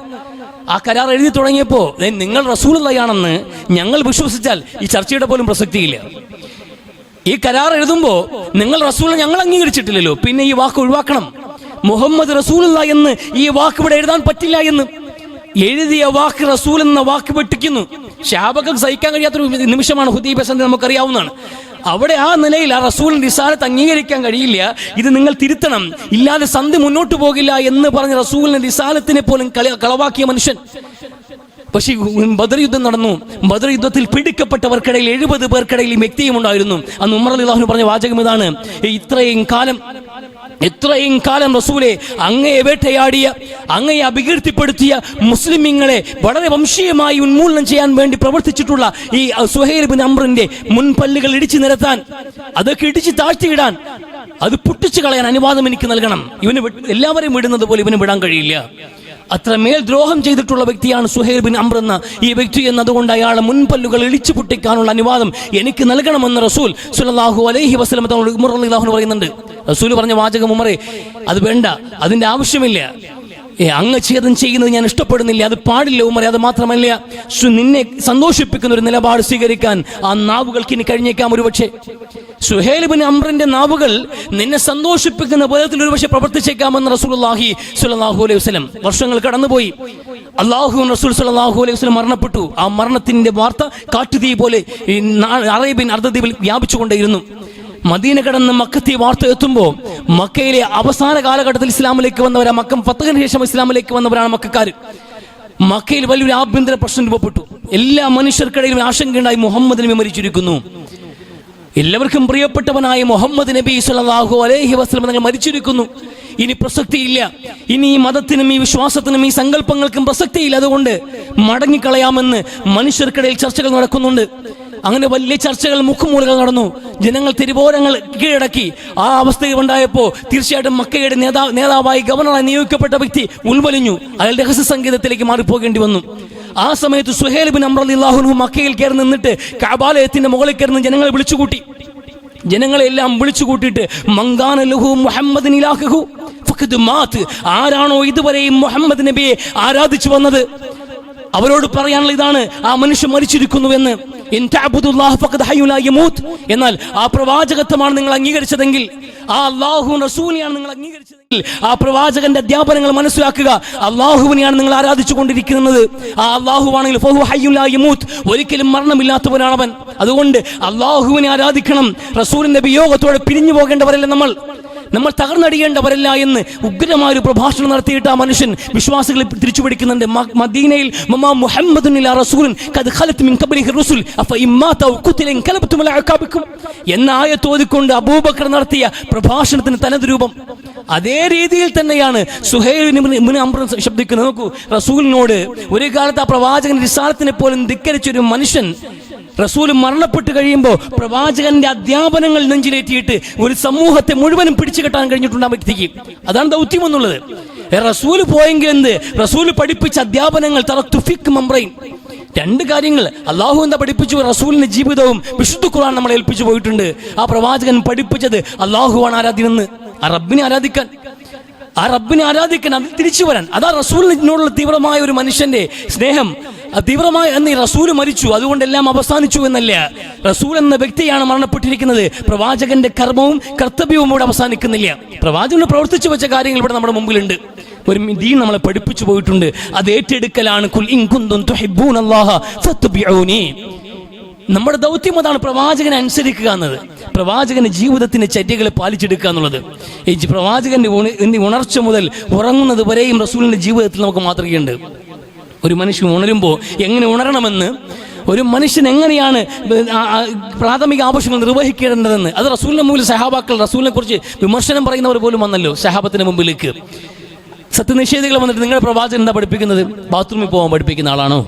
ആ കരാർ എഴുതി തുടങ്ങിയപ്പോൾ നിങ്ങൾ റസൂലുള്ളയാണെന്ന് ഞങ്ങൾ വിശ്വസിച്ചാൽ ഈ ചർച്ചയുടെ പോലും പ്രസക്തിയില്ല. ഈ കരാർ എഴുതുമ്പോൾ നിങ്ങൾ റസൂൽ ഞങ്ങൾ അംഗീകരിച്ചിട്ടില്ലല്ലോ, പിന്നെ ഈ വാക്ക് ഒഴിവാക്കണം. മുഹമ്മദ് റസൂലുള്ള എന്ന് ഈ വാക്ക് ഇവിടെ എഴുതാൻ പറ്റില്ല എന്ന് എഴുതിയ വാക്ക് റസൂൽ എന്ന വാക്ക് വെട്ടിക്കുന്നു. ശഹാബക്ക് സഹിക്കാൻ കഴിയാത്തൊരു നിമിഷമാണ് ഹുദൈബിയ സന്ധി, നമുക്കറിയാവുന്നതാണ്. അവിടെ ആ നിലയിൽ ആ റസൂലിന്റെ റിസാലത്ത് അംഗീകരിക്കാൻ കഴിയില്ല, ഇത് നിങ്ങൾ തിരുത്തണം, ഇല്ലാതെ സന്ധി മുന്നോട്ട് പോകില്ല എന്ന് പറഞ്ഞ റസൂലിന്റെ റിസാലത്തിനെ പോലും കളവാക്കിയ മനുഷ്യൻ. പക്ഷേ ബദർ യുദ്ധം നടന്നു. ബദർ യുദ്ധത്തിൽ പിടിക്കപ്പെട്ടവർക്കിടയിൽ 70 പേർക്കിടയിൽ ഈ വ്യക്തിയും ഉണ്ടായിരുന്നു. അന്ന് ഉമർ റളിയല്ലാഹു അൻഹു പറഞ്ഞ വാചകം ഇതാണ്: ഇത്രയും കാലം റസൂലെ അങ്ങയെ വേട്ടയാടിയ, അങ്ങയെ അപകീർത്തിപ്പെടുത്തിയ മുസ്ലിമീങ്ങളെ വളരെ വംശീയമായി ഉന്മൂലനം ചെയ്യാൻ വേണ്ടി പ്രവർത്തിച്ചിട്ടുള്ള ഈ സുഹൈൽ ബിൻ അംറിന്റെ മുൻപല്ലുകൾ ഇടിച്ചു നിരത്താൻ, അതൊക്കെ ഇടിച്ച് താഴ്ത്തിയിടാൻ, അത് പൊട്ടിച്ചു കളയാൻ അനുവാദം എനിക്ക് നൽകണം. ഇവന് എല്ലാവരെയും വിടുന്നത് പോലെ ഇവന് വിടാൻ കഴിയില്ല. അത്രമേൽ ദ്രോഹം ചെയ്തിട്ടുള്ള വ്യക്തിയാണ് സുഹൈൽ ബിൻ അംർ എന്ന ഈ വ്യക്തി എന്നതുകൊണ്ട് അയാളെ മുൻപല്ലുകൾ ഇടിച്ചു പൊട്ടിക്കാനുള്ള അനുവാദം എനിക്ക് നൽകണമെന്ന് റസൂൽ സ്വല്ലല്ലാഹു അലൈഹി വസല്ലം തങ്ങൾ ഉമർ റളിയല്ലാഹു അൻഹു പറയുന്നുണ്ട്. റസൂൽ പറഞ്ഞ വാചകം: ഉമറേ, അത് വേണ്ട, അതിന്റെ ആവശ്യമില്ല, അങ്ങ് ചെയ്യുന്നത് ഞാൻ ഇഷ്ടപ്പെടുന്നില്ല, അത് പാടില്ല ഉമറേ. അത് മാത്രമല്ല, നിന്നെ സന്തോഷിപ്പിക്കുന്ന ഒരു നിലപാട് സ്വീകരിക്കാൻ ആ നാവുകൾക്ക് ഇനി കഴിഞ്ഞേക്കാം. ഒരുപക്ഷെ സുഹൈൽ ബിൻ അംറിന്റെ നാവുകൾ നിന്നെ സന്തോഷിപ്പിക്കുന്ന വിധത്തിൽ ഒരുപക്ഷെ പ്രവർത്തിച്ചേക്കാമെന്ന് റസൂലുള്ളാഹി സ്വല്ലല്ലാഹു അലൈഹി വസല്ലം. വർഷങ്ങൾ കടന്നുപോയി. അല്ലാഹുവിൻ റസൂൽ സ്വല്ലല്ലാഹു അലൈഹി വസല്ലം മരണപ്പെട്ടു. ആ മരണത്തിന്റെ വാർത്ത കാട്ടുതീ പോലെ അറേബ്യൻ അർദ്ധദ്വീപിൽ വ്യാപിച്ചുകൊണ്ടേയിരുന്നു. മദീന കടന്ന് മക്കത്തെ വാർത്ത എത്തുമ്പോൾ മക്കയിലെ അവസാന കാലഘട്ടത്തിൽ ഇസ്ലാമിലേക്ക് വന്നവരാ, മക്കം ഫത്തഹിന് ശേഷം ഇസ്ലാമിലേക്ക് വന്നവരാണ് മക്കക്കാർ. മക്കയിൽ വലിയൊരു ആഭ്യന്തര പ്രശ്നം രൂപപ്പെട്ടു. എല്ലാ മനുഷ്യർക്കിടയിലും ആശങ്കയുണ്ടായി, മുഹമ്മദ് നബി മരിച്ചിരിക്കുന്നു. എല്ലാവർക്കും പ്രിയപ്പെട്ടവനായ മുഹമ്മദ് നബി സ്വല്ലല്ലാഹു അലൈഹി വസല്ലം തങ്ങൾ മരിച്ചിരിക്കുന്നു. ഇനി പ്രസക്തിയില്ല, ഇനി ഈ മതത്തിനും ഈ വിശ്വാസത്തിനും ഈ സങ്കല്പങ്ങൾക്കും പ്രസക്തിയില്ല, അതുകൊണ്ട് മടങ്ങിക്കളയാമെന്ന് മനുഷ്യർക്കിടയിൽ ചർച്ചകൾ നടക്കുന്നുണ്ട്. അങ്ങനെ വലിയ ചർച്ചകൾ, മുഖമൂലകൾ നടന്നു. ജനങ്ങൾ തെരുവോരങ്ങൾ കീഴടക്കി. ആ അവസ്ഥയിൽ ഉണ്ടായപ്പോൾ തീർച്ചയായിട്ടും മക്കയുടെ നേതാവായി ഗവർണറായി നിയോഗിക്കപ്പെട്ട വ്യക്തി ഉൾവലിഞ്ഞു. അയാൾ രഹസ്യ സംഗീതത്തിലേക്ക് മാറിപ്പോകേണ്ടി വന്നു. ആ സമയത്ത് സുഹൈൽ ബിൻ അംർ റളിയല്ലാഹു അൻഹു മക്കയിൽ കയറി നിന്നിട്ട് കഅബാലയത്തിന്റെ മുകളിൽ കയറി ജനങ്ങളെ വിളിച്ചുകൂട്ടി. ജനങ്ങളെല്ലാം വിളിച്ചുകൂട്ടിയിട്ട് മങ്കാന ലഹു മുഹമ്മദിൻ ഇലാഹു ഫഖദ് മാത്, ആരാണോ ഇതുവരെയും മുഹമ്മദ് നബിയെ ആരാധിച്ചു വന്നത് അവരോട് പറയാനുള്ള ഇതാണ്: ആ മനുഷ്യൻ മരിച്ചിരിക്കുന്നുവെന്ന്. എന്നാൽ ആ പ്രവാചകത്വമാണ് നിങ്ങൾ അംഗീകരിച്ചതെങ്കിൽ, ആ അല്ലാഹു റസൂലിനെയാണ് നിങ്ങൾ അംഗീകരിച്ചതെങ്കിൽ, ആ പ്രവാചകന്റെ അധ്യാപനങ്ങൾ മനസ്സിലാക്കുക. അല്ലാഹുവിനെയാണ് നിങ്ങൾ ആരാധിച്ചു കൊണ്ടിരിക്കുന്നത്. ആ അല്ലാഹുവാണെങ്കിൽ ഒരിക്കലും മരണമില്ലാത്തവനാണവൻ. അതുകൊണ്ട് അല്ലാഹുവിനെ ആരാധിക്കണം. റസൂലിന്റെ വിയോഗത്തോടെ പിരിഞ്ഞു പോകേണ്ടവരല്ല നമ്മൾ തകർന്നടിയേണ്ടവരല്ല എന്ന് ഉഗ്രമായൊരു പ്രഭാഷണം നടത്തിയിട്ട് ആ മനുഷ്യൻ വിശ്വാസികളെ തിരിച്ചുപിടിക്കുന്നുണ്ട്. മദീനയിൽ എന്ന ആയത്ത് ഓതിക്കൊണ്ട് അബൂബക്കർ നടത്തിയ പ്രഭാഷണത്തിന് തനത് രൂപം. അതേ രീതിയിൽ തന്നെയാണ് സുഹൈൽ ഇബ്നു അംർ ശബ്ദിക്കുന്നത്. നോക്കൂ, റസൂലിനോട് ഒരു കാലത്ത് ആ പ്രവാചകൻ റിസാലത്തിനെ പോലും ധിക്കരിച്ചൊരു മനുഷ്യൻ റസൂൽ മരണപ്പെട്ട് കഴിയുമ്പോൾ പ്രവാചകന്റെ അധ്യാപനങ്ങൾ നെഞ്ചിലേറ്റിയിട്ട് ഒരു സമൂഹത്തെ മുഴുവനും പിടിച്ചു കെട്ടാൻ കഴിഞ്ഞിട്ടുണ്ട് ആ വ്യക്തിക്ക്. അതാണ് ദൗത്യം എന്നുള്ളത്. റസൂൽ പോയെങ്കിൽ എന്ത്? റസൂൽ പഠിപ്പിച്ച അധ്യാപനങ്ങൾ രണ്ട് കാര്യങ്ങൾ അള്ളാഹു എന്താ പഠിപ്പിച്ചു? റസൂലിന്റെ ജീവിതവും വിശുദ്ധ ഖുർആൻ നമ്മളെ ഏൽപ്പിച്ചു പോയിട്ടുണ്ട്. ആ പ്രവാചകൻ പഠിപ്പിച്ചത് അള്ളാഹുവാണ് ആരാധ്യനെന്ന്, ആ റബ്ബിനെ ആരാധിക്കാൻ, അതിൽ തിരിച്ചു വരാൻ. അതാ റസൂലിനോടുള്ള തീവ്രമായ ഒരു മനുഷ്യന്റെ സ്നേഹം. തീവ്രമായി എന്ന് റസൂൽ മരിച്ചു അതുകൊണ്ടെല്ലാം അവസാനിച്ചു എന്നല്ല. റസൂൽ എന്ന വ്യക്തിയാണ് മരണപ്പെട്ടിരിക്കുന്നത്. പ്രവാചകന്റെ കർമ്മവും കർത്തവ്യവും ഇവിടെ അവസാനിക്കുന്നില്ല. പ്രവാചകൻ പ്രവർത്തിച്ചു വെച്ച കാര്യങ്ങൾ ഇവിടെ നമ്മുടെ മുമ്പിലുണ്ട്. ഒരു ദീൻ നമ്മളെ പഠിപ്പിച്ചു പോയിട്ടുണ്ട്. അത് ഏറ്റെടുക്കലാണ്. കുൽ ഇൻ കുന്തും തുഹിബ്ബൂനല്ലാഹ ഫത്തബിഊനി. നമ്മുടെ ദൗത്യം അതാണ്, പ്രവാചകനെ അനുസരിക്കുക എന്നത്, പ്രവാചകന്റെ ജീവിതത്തിന്റെ ചര്യകളെ പാലിച്ചെടുക്കുക എന്നുള്ളത്. ഈ പ്രവാചകന്റെ ഉണർച്ച മുതൽ ഉറങ്ങുന്നത് വരെയും റസൂലിന്റെ ജീവിതത്തിൽ നമുക്ക് മാതൃകയുണ്ട്. ഒരു മനുഷ്യൻ ഉണരുമ്പോൾ എങ്ങനെ ഉണരണമെന്ന്, ഒരു മനുഷ്യൻ എങ്ങനെയാണ് പ്രാഥമിക ആവശ്യങ്ങൾ നിർവഹിക്കേണ്ടതെന്ന്, അത് റസൂലിന്റെ മുമ്പിൽ സഹാബാക്കൾ റസൂലിനെ കുറിച്ച് വിമർശനം പറയുന്നവർ പോലും വന്നല്ലോ സഹാബത്തിന്റെ മുമ്പിലേക്ക്. സത്യനിഷേധികൾ വന്നിട്ട് നിങ്ങളുടെ പ്രവാചകൻ എന്താ പഠിപ്പിക്കുന്നത്? ബാത്റൂമിൽ പോകാൻ പഠിപ്പിക്കുന്ന ആളാണോ?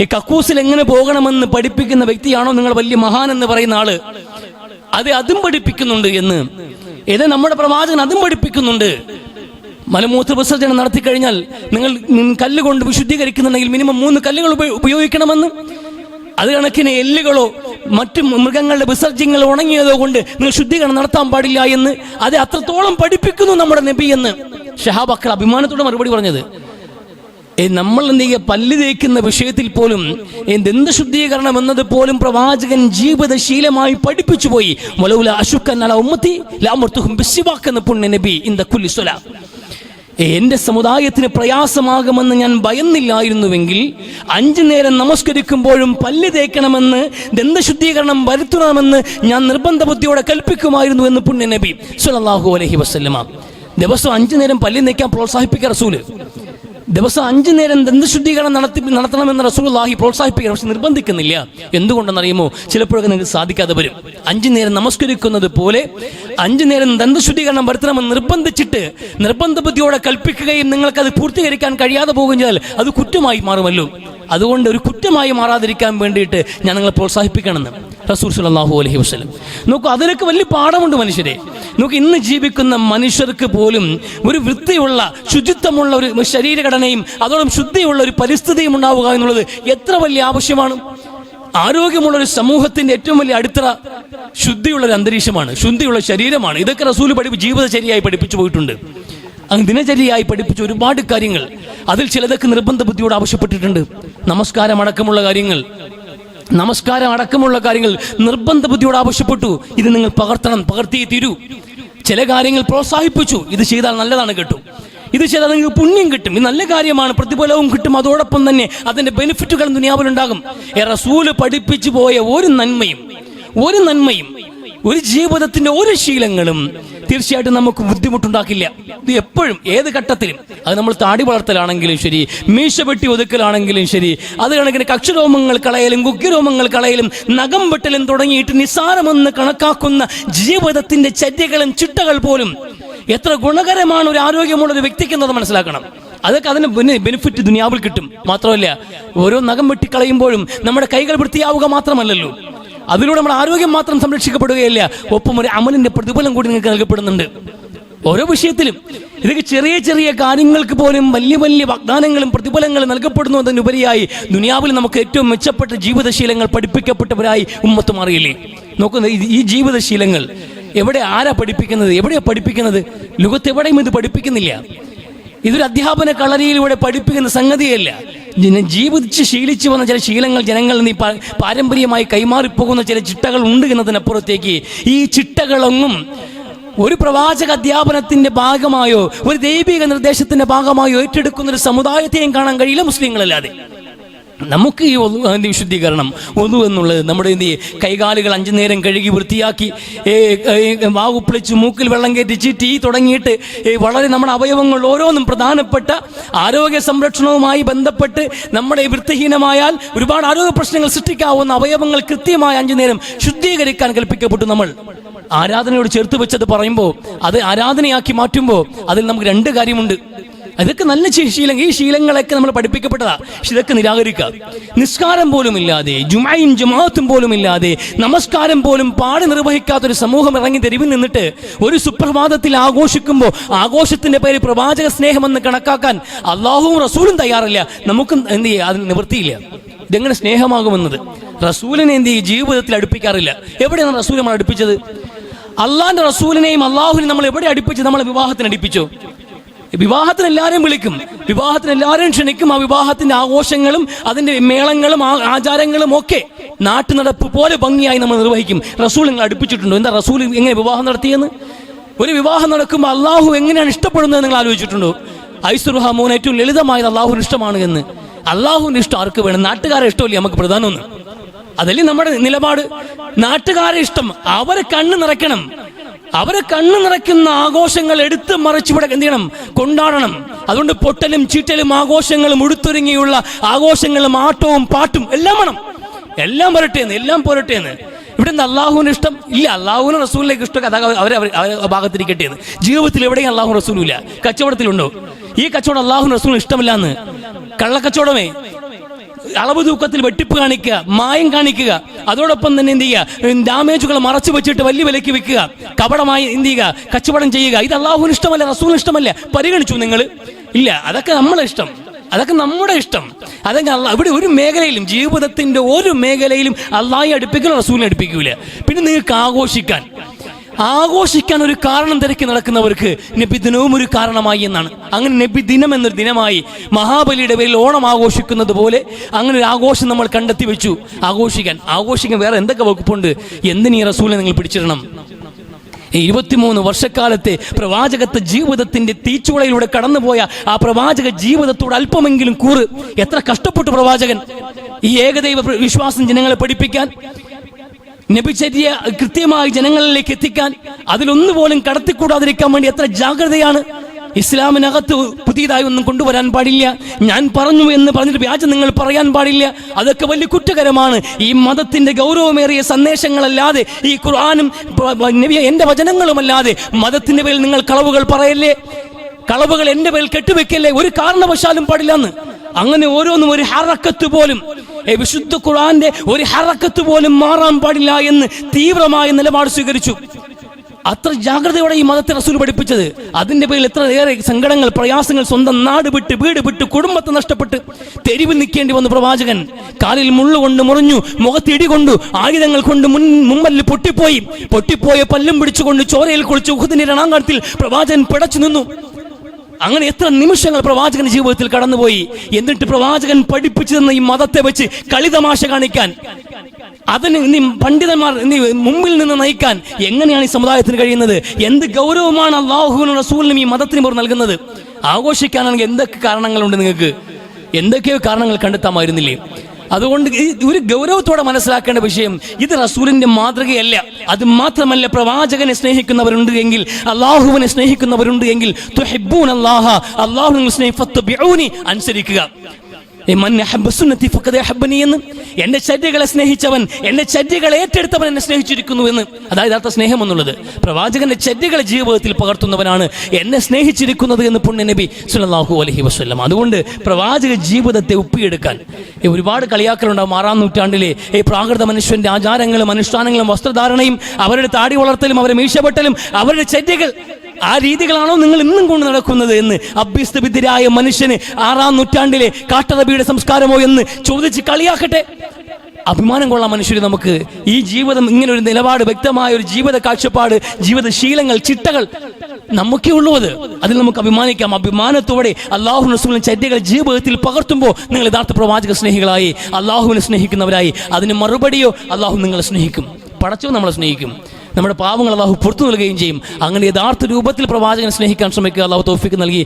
ഈ കക്കൂസിൽ എങ്ങനെ പോകണമെന്ന് പഠിപ്പിക്കുന്ന വ്യക്തിയാണോ നിങ്ങൾ വലിയ മഹാൻ എന്ന് പറയുന്ന ആള്? അതും പഠിപ്പിക്കുന്നുണ്ട് എന്ന്. ഇത് നമ്മുടെ പ്രവാചകൻ അതും പഠിപ്പിക്കുന്നുണ്ട്. മലമൂത്ര വിസർജനം നടത്തി കഴിഞ്ഞാൽ നിങ്ങൾ കല്ലുകൊണ്ട് വിശുദ്ധീകരിക്കുന്നുണ്ടെങ്കിൽ മിനിമം 3 കല്ലുകൾ ഉപയോഗിക്കണമെന്ന്. അത് കണക്കിന് എല്ലുകളോ മറ്റു മൃഗങ്ങളുടെ വിസർജ്യങ്ങൾ ഉണങ്ങിയതോ കൊണ്ട് നിങ്ങൾ ശുദ്ധീകരണം നടത്താൻ പാടില്ല എന്ന് അത് അത്രത്തോളം പഠിപ്പിക്കുന്നു നമ്മുടെ നബി എന്ന് സഹാബാക്കൾ അഭിമാനത്തോടെ മറുപടി പറഞ്ഞത്. നമ്മൾ പല്ല് തേക്കുന്ന വിഷയത്തിൽ പോലും ദന്ത ശുദ്ധീകരണം എന്നത് പോലും പ്രവാചകൻ ജീവിതശീലമായി പഠിപ്പിച്ചു പോയി. എന്റെ സമുദായത്തിന് പ്രയാസമാകുമെന്ന് ഞാൻ ഭയന്നില്ലായിരുന്നുവെങ്കിൽ 5 നേരം നമസ്കരിക്കുമ്പോഴും പല്ല് തേക്കണമെന്ന്, ദന്തശുദ്ധീകരണം വരുത്തണമെന്ന് ഞാൻ നിർബന്ധ ബുദ്ധിയോടെ കൽപ്പിക്കുമായിരുന്നു എന്ന് പുണ്യ നബി സ്വല്ലല്ലാഹു അലൈഹി വസല്ലമ. ദിവസം 5 നേരം പല്ല് തേക്കാൻ പ്രോത്സാഹിപ്പിക്കുക റസൂല്. ദിവസം 5 നേരം ദന്തശുദ്ധീകരണം നടത്തണമെന്ന് റസൂലുള്ളാഹി പ്രോത്സാഹിപ്പിക്കണം, പക്ഷെ നിർബന്ധിക്കുന്നില്ല. എന്തുകൊണ്ടെന്നറിയുമോ? ചിലപ്പോഴൊക്കെ നിങ്ങൾക്ക് സാധിക്കാതെ വരും. 5 നേരം നമസ്കരിക്കുന്നത് പോലെ 5 നേരം ദന്തശുദ്ധീകരണം വരുത്തണമെന്ന് നിർബന്ധിച്ചിട്ട് നിർബന്ധ ബുദ്ധിയോടെ കൽപ്പിക്കുകയും നിങ്ങൾക്കത് പൂർത്തീകരിക്കാൻ കഴിയാതെ പോകുകയും ചെയ്താൽ അത് കുറ്റമായി മാറുമല്ലോ. അതുകൊണ്ട് ഒരു കുറ്റമായി മാറാതിരിക്കാൻ വേണ്ടിയിട്ട് ഞാൻ നിങ്ങളെ പ്രോത്സാഹിപ്പിക്കണമെന്ന് റസൂൽ സ്വല്ലല്ലാഹു അലൈഹി വസല്ലം. നോക്കൂ, അതിലൊക്കെ വലിയ പാഠമുണ്ട് മനുഷ്യരെ. നോക്കൂ, ഇന്ന് ജീവിക്കുന്ന മനുഷ്യർക്ക് പോലും ഒരു വൃത്തിയുള്ള ശുചിത്വമുള്ള ഒരു ശരീരഘടനയും അതോടൊപ്പം ശുദ്ധിയുള്ള ഒരു പരിസ്ഥിതിയും ഉണ്ടാവുക എന്നുള്ളത് എത്ര വലിയ ആവശ്യമാണ്. ആരോഗ്യമുള്ള ഒരു സമൂഹത്തിന്റെ ഏറ്റവും വലിയ അടിത്തറ ശുദ്ധിയുള്ള ഒരു അന്തരീക്ഷമാണ്, ശുദ്ധിയുള്ള ശരീരമാണ്. ഇതൊക്കെ റസൂൽ ജീവിതചര്യയായി പഠിപ്പിച്ചു പോയിട്ടുണ്ട്. അങ്ങ് ദിനചര്യയായി പഠിപ്പിച്ച ഒരുപാട് കാര്യങ്ങൾ, അതിൽ ചിലതൊക്കെ നിർബന്ധ ബുദ്ധിയോട് ആവശ്യപ്പെട്ടിട്ടുണ്ട്. നമസ്കാരം അടക്കമുള്ള കാര്യങ്ങൾ നിർബന്ധ ബുദ്ധിയോട് ആവശ്യപ്പെട്ടു. ഇത് നിങ്ങൾ പകർത്തിയേ തീരൂ. ചില കാര്യങ്ങൾ പ്രോത്സാഹിപ്പിച്ചു, ഇത് ചെയ്താൽ നല്ലതാണ് കേട്ടു, ഇത് ചെയ്താൽ നിങ്ങൾക്ക് പുണ്യം കിട്ടും, ഇത് നല്ല കാര്യമാണ്, പ്രതിഫലവും കിട്ടും, അതോടൊപ്പം തന്നെ അതിന്റെ ബെനിഫിറ്റുകൾ ദുനിയാവിലുണ്ടാകും. റസൂല് പഠിപ്പിച്ചു പോയ ഒരു നന്മയും ഒരു ജീവിതത്തിന്റെ ഒരു ശീലങ്ങളും തീർച്ചയായിട്ടും നമുക്ക് ബുദ്ധിമുട്ടുണ്ടാക്കില്ല. ഇത് എപ്പോഴും ഏത് ഘട്ടത്തിലും, അത് നമ്മൾ താടി വളർത്തലാണെങ്കിലും ശരി, മീശ വെട്ടി ഒതുക്കലാണെങ്കിലും ശരി, അത് കണക്കിന് കക്ഷരോമങ്ങൾ കളയലും കുഗ്യരോമങ്ങൾ കളയലും നഖം വെട്ടലും തുടങ്ങിയിട്ട് നിസ്സാരമെന്ന് കണക്കാക്കുന്ന ജീവിതത്തിന്റെ ചര്യകളും ചിട്ടകൾ പോലും എത്ര ഗുണകരമാണ് ഒരു ആരോഗ്യമുള്ള ഒരു വ്യക്തിക്കെന്നത് മനസ്സിലാക്കണം. അതൊക്കെ അതിന് ബെനിഫിറ്റ് ദുനിയാവിൽ കിട്ടും. മാത്രമല്ല, ഓരോ നഖം വെട്ടിക്കളയുമ്പോഴും നമ്മുടെ കൈകൾ വൃത്തിയാവുക മാത്രമല്ലല്ലോ, അതിലൂടെ നമ്മുടെ ആരോഗ്യം മാത്രം സംരക്ഷിക്കപ്പെടുകയില്ല, ഒപ്പം ഒരു അമലിന്റെ പ്രതിഫലം കൂടി നിങ്ങൾക്ക് നൽകപ്പെടുന്നുണ്ട്. ഓരോ വിഷയത്തിലും ഇതൊക്കെ ചെറിയ ചെറിയ കാര്യങ്ങൾക്ക് പോലും വലിയ വലിയ വാഗ്ദാനങ്ങളും പ്രതിഫലങ്ങളും നൽകപ്പെടുന്നു എന്നതിനുപരിയായി ദുനിയാവിൽ നമുക്ക് ഏറ്റവും മെച്ചപ്പെട്ട ജീവിതശീലങ്ങൾ പഠിപ്പിക്കപ്പെട്ടവരായി ഉമ്മത്ത് മാറിയില്ലേ? നോക്കുന്നത് ഈ ജീവിതശീലങ്ങൾ ആരാ പഠിപ്പിക്കുന്നത്? ലോകത്തെവിടെയും ഇത് പഠിപ്പിക്കുന്നില്ല. ഇതൊരു അധ്യാപന കളരിയിലൂടെ പഠിപ്പിക്കുന്ന സംഗതിയല്ല. ജീവിച്ച് ശീലിച്ചു വന്ന ചില ശീലങ്ങൾ ജനങ്ങളിൽ നിന്ന് പാരമ്പര്യമായി കൈമാറിപ്പോകുന്ന ചില ചിട്ടകൾ ഉണ്ട് എന്നതിനപ്പുറത്തേക്ക് ഈ ചിട്ടകളൊന്നും ഒരു പ്രവാചക അധ്യാപനത്തിന്റെ ഭാഗമായോ ഒരു ദൈവിക നിർദ്ദേശത്തിന്റെ ഭാഗമായോ ഏറ്റെടുക്കുന്ന ഒരു സമുദായത്തെയും കാണാൻ കഴിയില്ല മുസ്ലിങ്ങളല്ലാതെ. നമുക്ക് ഈ വിശുദ്ധീകരണം എന്നുള്ളത് നമ്മുടെ കൈകാലുകൾ 5 നേരം കഴുകി വൃത്തിയാക്കി വാവുപ്പിളിച്ച് മൂക്കിൽ വെള്ളം കയറ്റി ചീറ്റി തുടങ്ങിയിട്ട് വളരെ നമ്മുടെ അവയവങ്ങൾ ഓരോന്നും പ്രധാനപ്പെട്ട ആരോഗ്യ സംരക്ഷണവുമായി ബന്ധപ്പെട്ട് നമ്മുടെ വൃത്തിഹീനമായാൽ ഒരുപാട് ആരോഗ്യ പ്രശ്നങ്ങൾ സൃഷ്ടിക്കാവുന്ന അവയവങ്ങൾ കൃത്യമായി 5 നേരം ശുദ്ധീകരിക്കാൻ കൽപ്പിക്കപ്പെട്ടു. നമ്മൾ ആരാധനയോട് ചേർത്ത് വെച്ചത് പറയുമ്പോൾ, അത് ആരാധനയാക്കി മാറ്റുമ്പോൾ അതിൽ നമുക്ക് 2 കാര്യമുണ്ട്. അതൊക്കെ നല്ല ശീലങ്ങൾ, ഈ ശീലങ്ങളൊക്കെ നമ്മൾ പഠിപ്പിക്കപ്പെട്ടതാ. പക്ഷെ ഇതൊക്കെ നിരാകരിക്കുക. നിസ്കാരം പോലും ഇല്ലാതെ, ജുമയും ജമാഅത്തും പോലും ഇല്ലാതെ, നമസ്കാരം പോലും പാടി നിർവഹിക്കാത്തൊരു സമൂഹം ഇറങ്ങി തെരുവിൽ നിന്നിട്ട് ഒരു സുപ്രഭാതത്തിൽ ആഘോഷിക്കുമ്പോൾ ആഘോഷത്തിന്റെ പേര് പ്രവാചക സ്നേഹമെന്ന് കണക്കാക്കാൻ അള്ളാഹുവും റസൂലും തയ്യാറില്ല. നമുക്കും അതിന് നിവൃത്തിയില്ല. ഇതെങ്ങനെ സ്നേഹമാകുമെന്നത്? റസൂലിനെ ജീവിതത്തിൽ അടുപ്പിക്കാറില്ല. എവിടെയാണ് റസൂൽ നമ്മൾ അടുപ്പിച്ചത്? അള്ളാഹിന്റെ റസൂലിനെയും അള്ളാഹുവിനെയും നമ്മൾ എവിടെ അടുപ്പിച്ച്? നമ്മളെ വിവാഹത്തിന് അടുപ്പിച്ചോ? വിവാഹത്തിന് എല്ലാവരെയും വിളിക്കും, വിവാഹത്തിന് എല്ലാവരെയും ക്ഷണിക്കും. ആ വിവാഹത്തിന്റെ ആഘോഷങ്ങളും അതിന്റെ മേളങ്ങളും ആചാരങ്ങളും ഒക്കെ നാട്ടു നടപ്പ് പോലെ ഭംഗിയായി നമ്മൾ നിർവഹിക്കും. റസൂൽ നിങ്ങൾ അടുപ്പിച്ചിട്ടുണ്ടോ? എന്താ റസൂൽ എങ്ങനെ വിവാഹം നടത്തിയെന്ന്? ഒരു വിവാഹം നടക്കുമ്പോൾ അള്ളാഹു എങ്ങനെയാണ് ഇഷ്ടപ്പെടുന്നത് നിങ്ങൾ ആലോചിച്ചിട്ടുണ്ടോ? ഐസുറുഹ മോൻ ഏറ്റവും ലളിതമായത് അള്ളാഹുവിന് ഇഷ്ടമാണ് എന്ന്. അള്ളാഹുവിന്റെ ഇഷ്ടം ആർക്ക് വേണം? നാട്ടുകാരെ ഇഷ്ടമല്ലേ നമുക്ക് പ്രധാനമൊന്നും? അതല്ലേ നമ്മുടെ നിലപാട്? നാട്ടുകാരെ ഇഷ്ടം, അവരെ കണ്ണ് നിറയ്ക്കണം. അവരെ കണ്ണു നിറയ്ക്കുന്ന ആഘോഷങ്ങൾ എടുത്ത് മറിച്ചിവിടെ എന്ത് ചെയ്യണം? കൊണ്ടാടണം. അതുകൊണ്ട് പൊട്ടലും ചീറ്റലും ആഘോഷങ്ങളും ഉടുത്തൊരുങ്ങിയുള്ള ആഘോഷങ്ങളും ആട്ടവും പാട്ടും എല്ലാം വേണം. എല്ലാം വരട്ടേന്ന്, എല്ലാം പോരട്ടേന്ന്. ഇവിടെ എന്താ അള്ളാഹുവിന് ഇഷ്ടം? ഇല്ല, അള്ളാഹുവിന് റസൂലിലേക്ക് ഇഷ്ടം അവരെ ഭാഗത്തിരിക്കട്ടെ എന്ന്. ജീവിതത്തിൽ എവിടെയും അള്ളാഹു റസൂലില്ല. കച്ചവടത്തിലുണ്ടോ? ഈ കച്ചവടം അള്ളാഹുവിന് റസൂലിന് ഇഷ്ടമില്ല എന്ന്. കള്ളക്കച്ചവടമേ, അളവ് തൂക്കത്തിൽ വെട്ടിപ്പ് കാണിക്കുക, മായം കാണിക്കുക, അതോടൊപ്പം തന്നെ എന്ത് ചെയ്യുക? ഡാമേജുകൾ മറച്ചു വെച്ചിട്ട് വലിയ വിലയ്ക്ക് വിൽക്കുക, കപടമായി എന്ത് ചെയ്യുക? കച്ചവടം ചെയ്യുക. ഇത് അള്ളാഹുവിന് ഇഷ്ടമല്ല, റസൂലിന് ഇഷ്ടമല്ല. പരിഗണിച്ചു നിങ്ങൾ? ഇല്ല, അതൊക്കെ നമ്മളെ ഇഷ്ടം, അതൊക്കെ നമ്മുടെ ഇഷ്ടം. അതൊക്കെ ഇവിടെ ഒരു മേഖലയിലും, ജീവിതത്തിന്റെ ഒരു മേഖലയിലും അള്ളാഹയെ അടുപ്പിക്കില്ല, റസൂലിനെ അടുപ്പിക്കൂല. പിന്നെ നിങ്ങൾക്ക് ആഘോഷിക്കാൻ ഒരു കാരണം തിരക്കി നടക്കുന്നവർക്ക് നബിദിനവും ഒരു കാരണമായി എന്നാണ്. അങ്ങനെ നബിദിനം എന്നൊരു ദിനമായി മഹാബലിയുടെ പേരിൽ ഓണം ആഘോഷിക്കുന്നത് പോലെ അങ്ങനെ ഒരു ആഘോഷം നമ്മൾ കണ്ടെത്തി വെച്ചു. ആഘോഷിക്കാൻ വേറെ എന്തൊക്കെ വകുപ്പുണ്ട്? എന്തിനീ റസൂലിനെ നിങ്ങൾ പിടിച്ചിടണം? 23 വർഷക്കാലത്തെ പ്രവാചകത്വ ജീവിതത്തിന്റെ തീച്ചുളയിലൂടെ കടന്നുപോയ ആ പ്രവാചക ജീവിതത്തോട് അല്പമെങ്കിലും കൂറ്. എത്ര കഷ്ടപ്പെട്ടു പ്രവാചകൻ ഈ ഏകദൈവ വിശ്വാസം ജനങ്ങളെ പഠിപ്പിക്കാൻ, നബിചര്യ കൃത്യമായി ജനങ്ങളിലേക്ക് എത്തിക്കാൻ, അതിലൊന്നുപോലും കടത്തിക്കൂടാതിരിക്കാൻ വേണ്ടി എത്ര ജാഗ്രതയാണ്. ഇസ്ലാമിനകത്ത് പുതിയതായി ഒന്നും കൊണ്ടുവരാൻ പാടില്ല. ഞാൻ പറഞ്ഞു എന്ന് പറഞ്ഞിട്ട് വ്യാജം നിങ്ങൾ പറയാൻ പാടില്ല. അതൊക്കെ വലിയ കുറ്റകരമാണ്. ഈ മതത്തിന്റെ ഗൗരവമേറിയ സന്ദേശങ്ങളല്ലാതെ, ഈ ഖുർആനും എന്റെ വചനങ്ങളുമല്ലാതെ മതത്തിന്റെ പേരിൽ നിങ്ങൾ കളവുകൾ പറയല്ലേ, കളവുകൾ എന്റെ പേരിൽ കെട്ടുവെക്കല്ലേ, ഒരു കാരണവശാലും പാടില്ലെന്ന്. അങ്ങനെ ഓരോന്നും ഒരു ഹറക്കത്ത് പോലും, വിശുദ്ധ ഖുർആന്റെ ഒരു ഹറക്കത്ത് പോലും മാറാൻ പാടില്ല എന്ന് തീവ്രമായ നിലപാട് സ്വീകരിച്ചു. അത്ര ജാഗ്രതയോടെ ഈ മതത്തെ റസൂൽ പഠിപ്പിച്ചത്. അതിന്റെ പേരിൽ എത്രയേറെ സങ്കടങ്ങൾ, പ്രയാസങ്ങൾ, സ്വന്തം നാട് വിട്ട്, വീട് വിട്ട്, കുടുംബത്തെ നഷ്ടപ്പെട്ട് തെരുവിൽ നിൽക്കേണ്ടി വന്നു പ്രവാചകൻ. കാലിൽ മുള്ളുകൊണ്ട് മുറിഞ്ഞു, മുഖത്തിടി കൊണ്ടു, ആയുധങ്ങൾ കൊണ്ട് മുമ്പല്ല് പൊട്ടിപ്പോയ പല്ലും പിടിച്ചുകൊണ്ട് ചോരയിൽ കുളിച്ച് ഉഹുദിന്റെ രണാങ്കണത്തിൽ പ്രവാചകൻ പിടച്ചു നിന്നു. അങ്ങനെ എത്ര നിമിഷങ്ങൾ പ്രവാചകന്റെ ജീവിതത്തിൽ കടന്നുപോയി. എന്നിട്ട് പ്രവാചകൻ പഠിപ്പിച്ചു തന്ന ഈ മതത്തെ വെച്ച് കളിതമാശ കാണിക്കാൻ, അതിന് പണ്ഡിതന്മാർ മുമ്പിൽ നിന്ന് നയിക്കാൻ എങ്ങനെയാണ് ഈ സമുദായത്തിന് കഴിയുന്നത്? എന്ത് ഗൗരവമാണ് അല്ലാഹുവിനും റസൂലിനും ഈ മതത്തിന് അവർ നൽകുന്നത്? ആഘോഷിക്കാനാണെങ്കിൽ എന്തൊക്കെ കാരണങ്ങളുണ്ട് നിങ്ങൾക്ക്? എന്തൊക്കെയോ കാരണങ്ങൾ കണ്ടെത്താമായിരുന്നില്ലേ? അതുകൊണ്ട് ഒരു ഗൗരവത്തോടെ മനസ്സിലാക്കേണ്ട വിഷയം, ഇത് റസൂലിന്റെ മാതൃകയല്ല. അത് മാത്രമല്ല, പ്രവാചകനെ സ്നേഹിക്കുന്നവരുണ്ട് എങ്കിൽ, അള്ളാഹുവിനെ സ്നേഹിക്കുന്നവരുണ്ട് എങ്കിൽ, തുഹിബ്ബൂനല്ലാഹ, അല്ലാഹുവിനെ സ്നേഹിഫത്തബിഊനി, അനുസരിക്കുക. എന്ന് എന്റെ ചര്യകളെ സ്നേഹിച്ചവൻ, എന്റെ ചര്യകളെ ഏറ്റെടുത്തവൻ എന്നെ സ്നേഹിച്ചിരിക്കുന്നു എന്ന്. അതായത് യഥാർത്ഥ സ്നേഹം എന്നുള്ളത് പ്രവാചകന്റെ ചര്യകളെ ജീവിതത്തിൽ പകർത്തുന്നവനാണ് എന്നെ സ്നേഹിച്ചിരിക്കുന്നത് എന്ന് പുണ്യ നബി സല്ലല്ലാഹു അലൈഹി വസല്ലം. അതുകൊണ്ട് പ്രവാചക ജീവിതത്തെ ഒപ്പിയെടുക്കാൻ ഒരുപാട് കളിയാക്കലുണ്ടാവും. 6-ാം നൂറ്റാണ്ടിലെ ഈ പ്രാകൃത മനുഷ്യന്റെ ആചാരങ്ങളും അനുഷ്ഠാനങ്ങളും വസ്ത്രധാരണയും അവരുടെ താടി വളർത്തലും അവരെ മീശപെട്ടലും അവരുടെ ചര്യകൾ, ആ രീതികളാണോ നിങ്ങൾ ഇന്നും കൊണ്ട് നടക്കുന്നത് എന്ന് അഭ്യസ്തവിദ്യരായ മനുഷ്യന് 6-ാം നൂറ്റാണ്ടിലെ കാട്ടറബിയുടെ സംസ്കാരമോ എന്ന് ചോദിച്ച് കളിയാക്കട്ടെ. അഭിമാനം കൊള്ളാം മനുഷ്യർ. നമുക്ക് ഈ ജീവിതം, ഇങ്ങനെ ഒരു നിലപാട്, വ്യക്തമായ ഒരു ജീവിത കാഴ്ചപ്പാട്, ജീവിതശീലങ്ങൾ, ചിട്ടകൾ നമുക്കേ ഉള്ളൂ. അതിൽ നമുക്ക് അഭിമാനിക്കാം. അഭിമാനത്തോടെ അല്ലാഹു റസൂലിന്റെ ചര്യകൾ ജീവിതത്തിൽ പകർത്തുമ്പോൾ നിങ്ങൾ യഥാർത്ഥ പ്രവാചക സ്നേഹികളായി, അല്ലാഹുവിനെ സ്നേഹിക്കുന്നവരായി. അതിന് മറുപടിയോ അല്ലാഹു നിങ്ങളെ സ്നേഹിക്കും, പടച്ചവൻ നമ്മളെ സ്നേഹിക്കും. നമ്മുടെ പാവങ്ങൾ അല്ലാഹു പുറത്തു നൽകുകയും ചെയ്യും. അങ്ങനെ യഥാർത്ഥ രൂപത്തിൽ പ്രവാചകനെ സ്നേഹിക്കാൻ ശ്രമിക്കുക. അല്ലാഹു തൗഫീഖ് നൽകി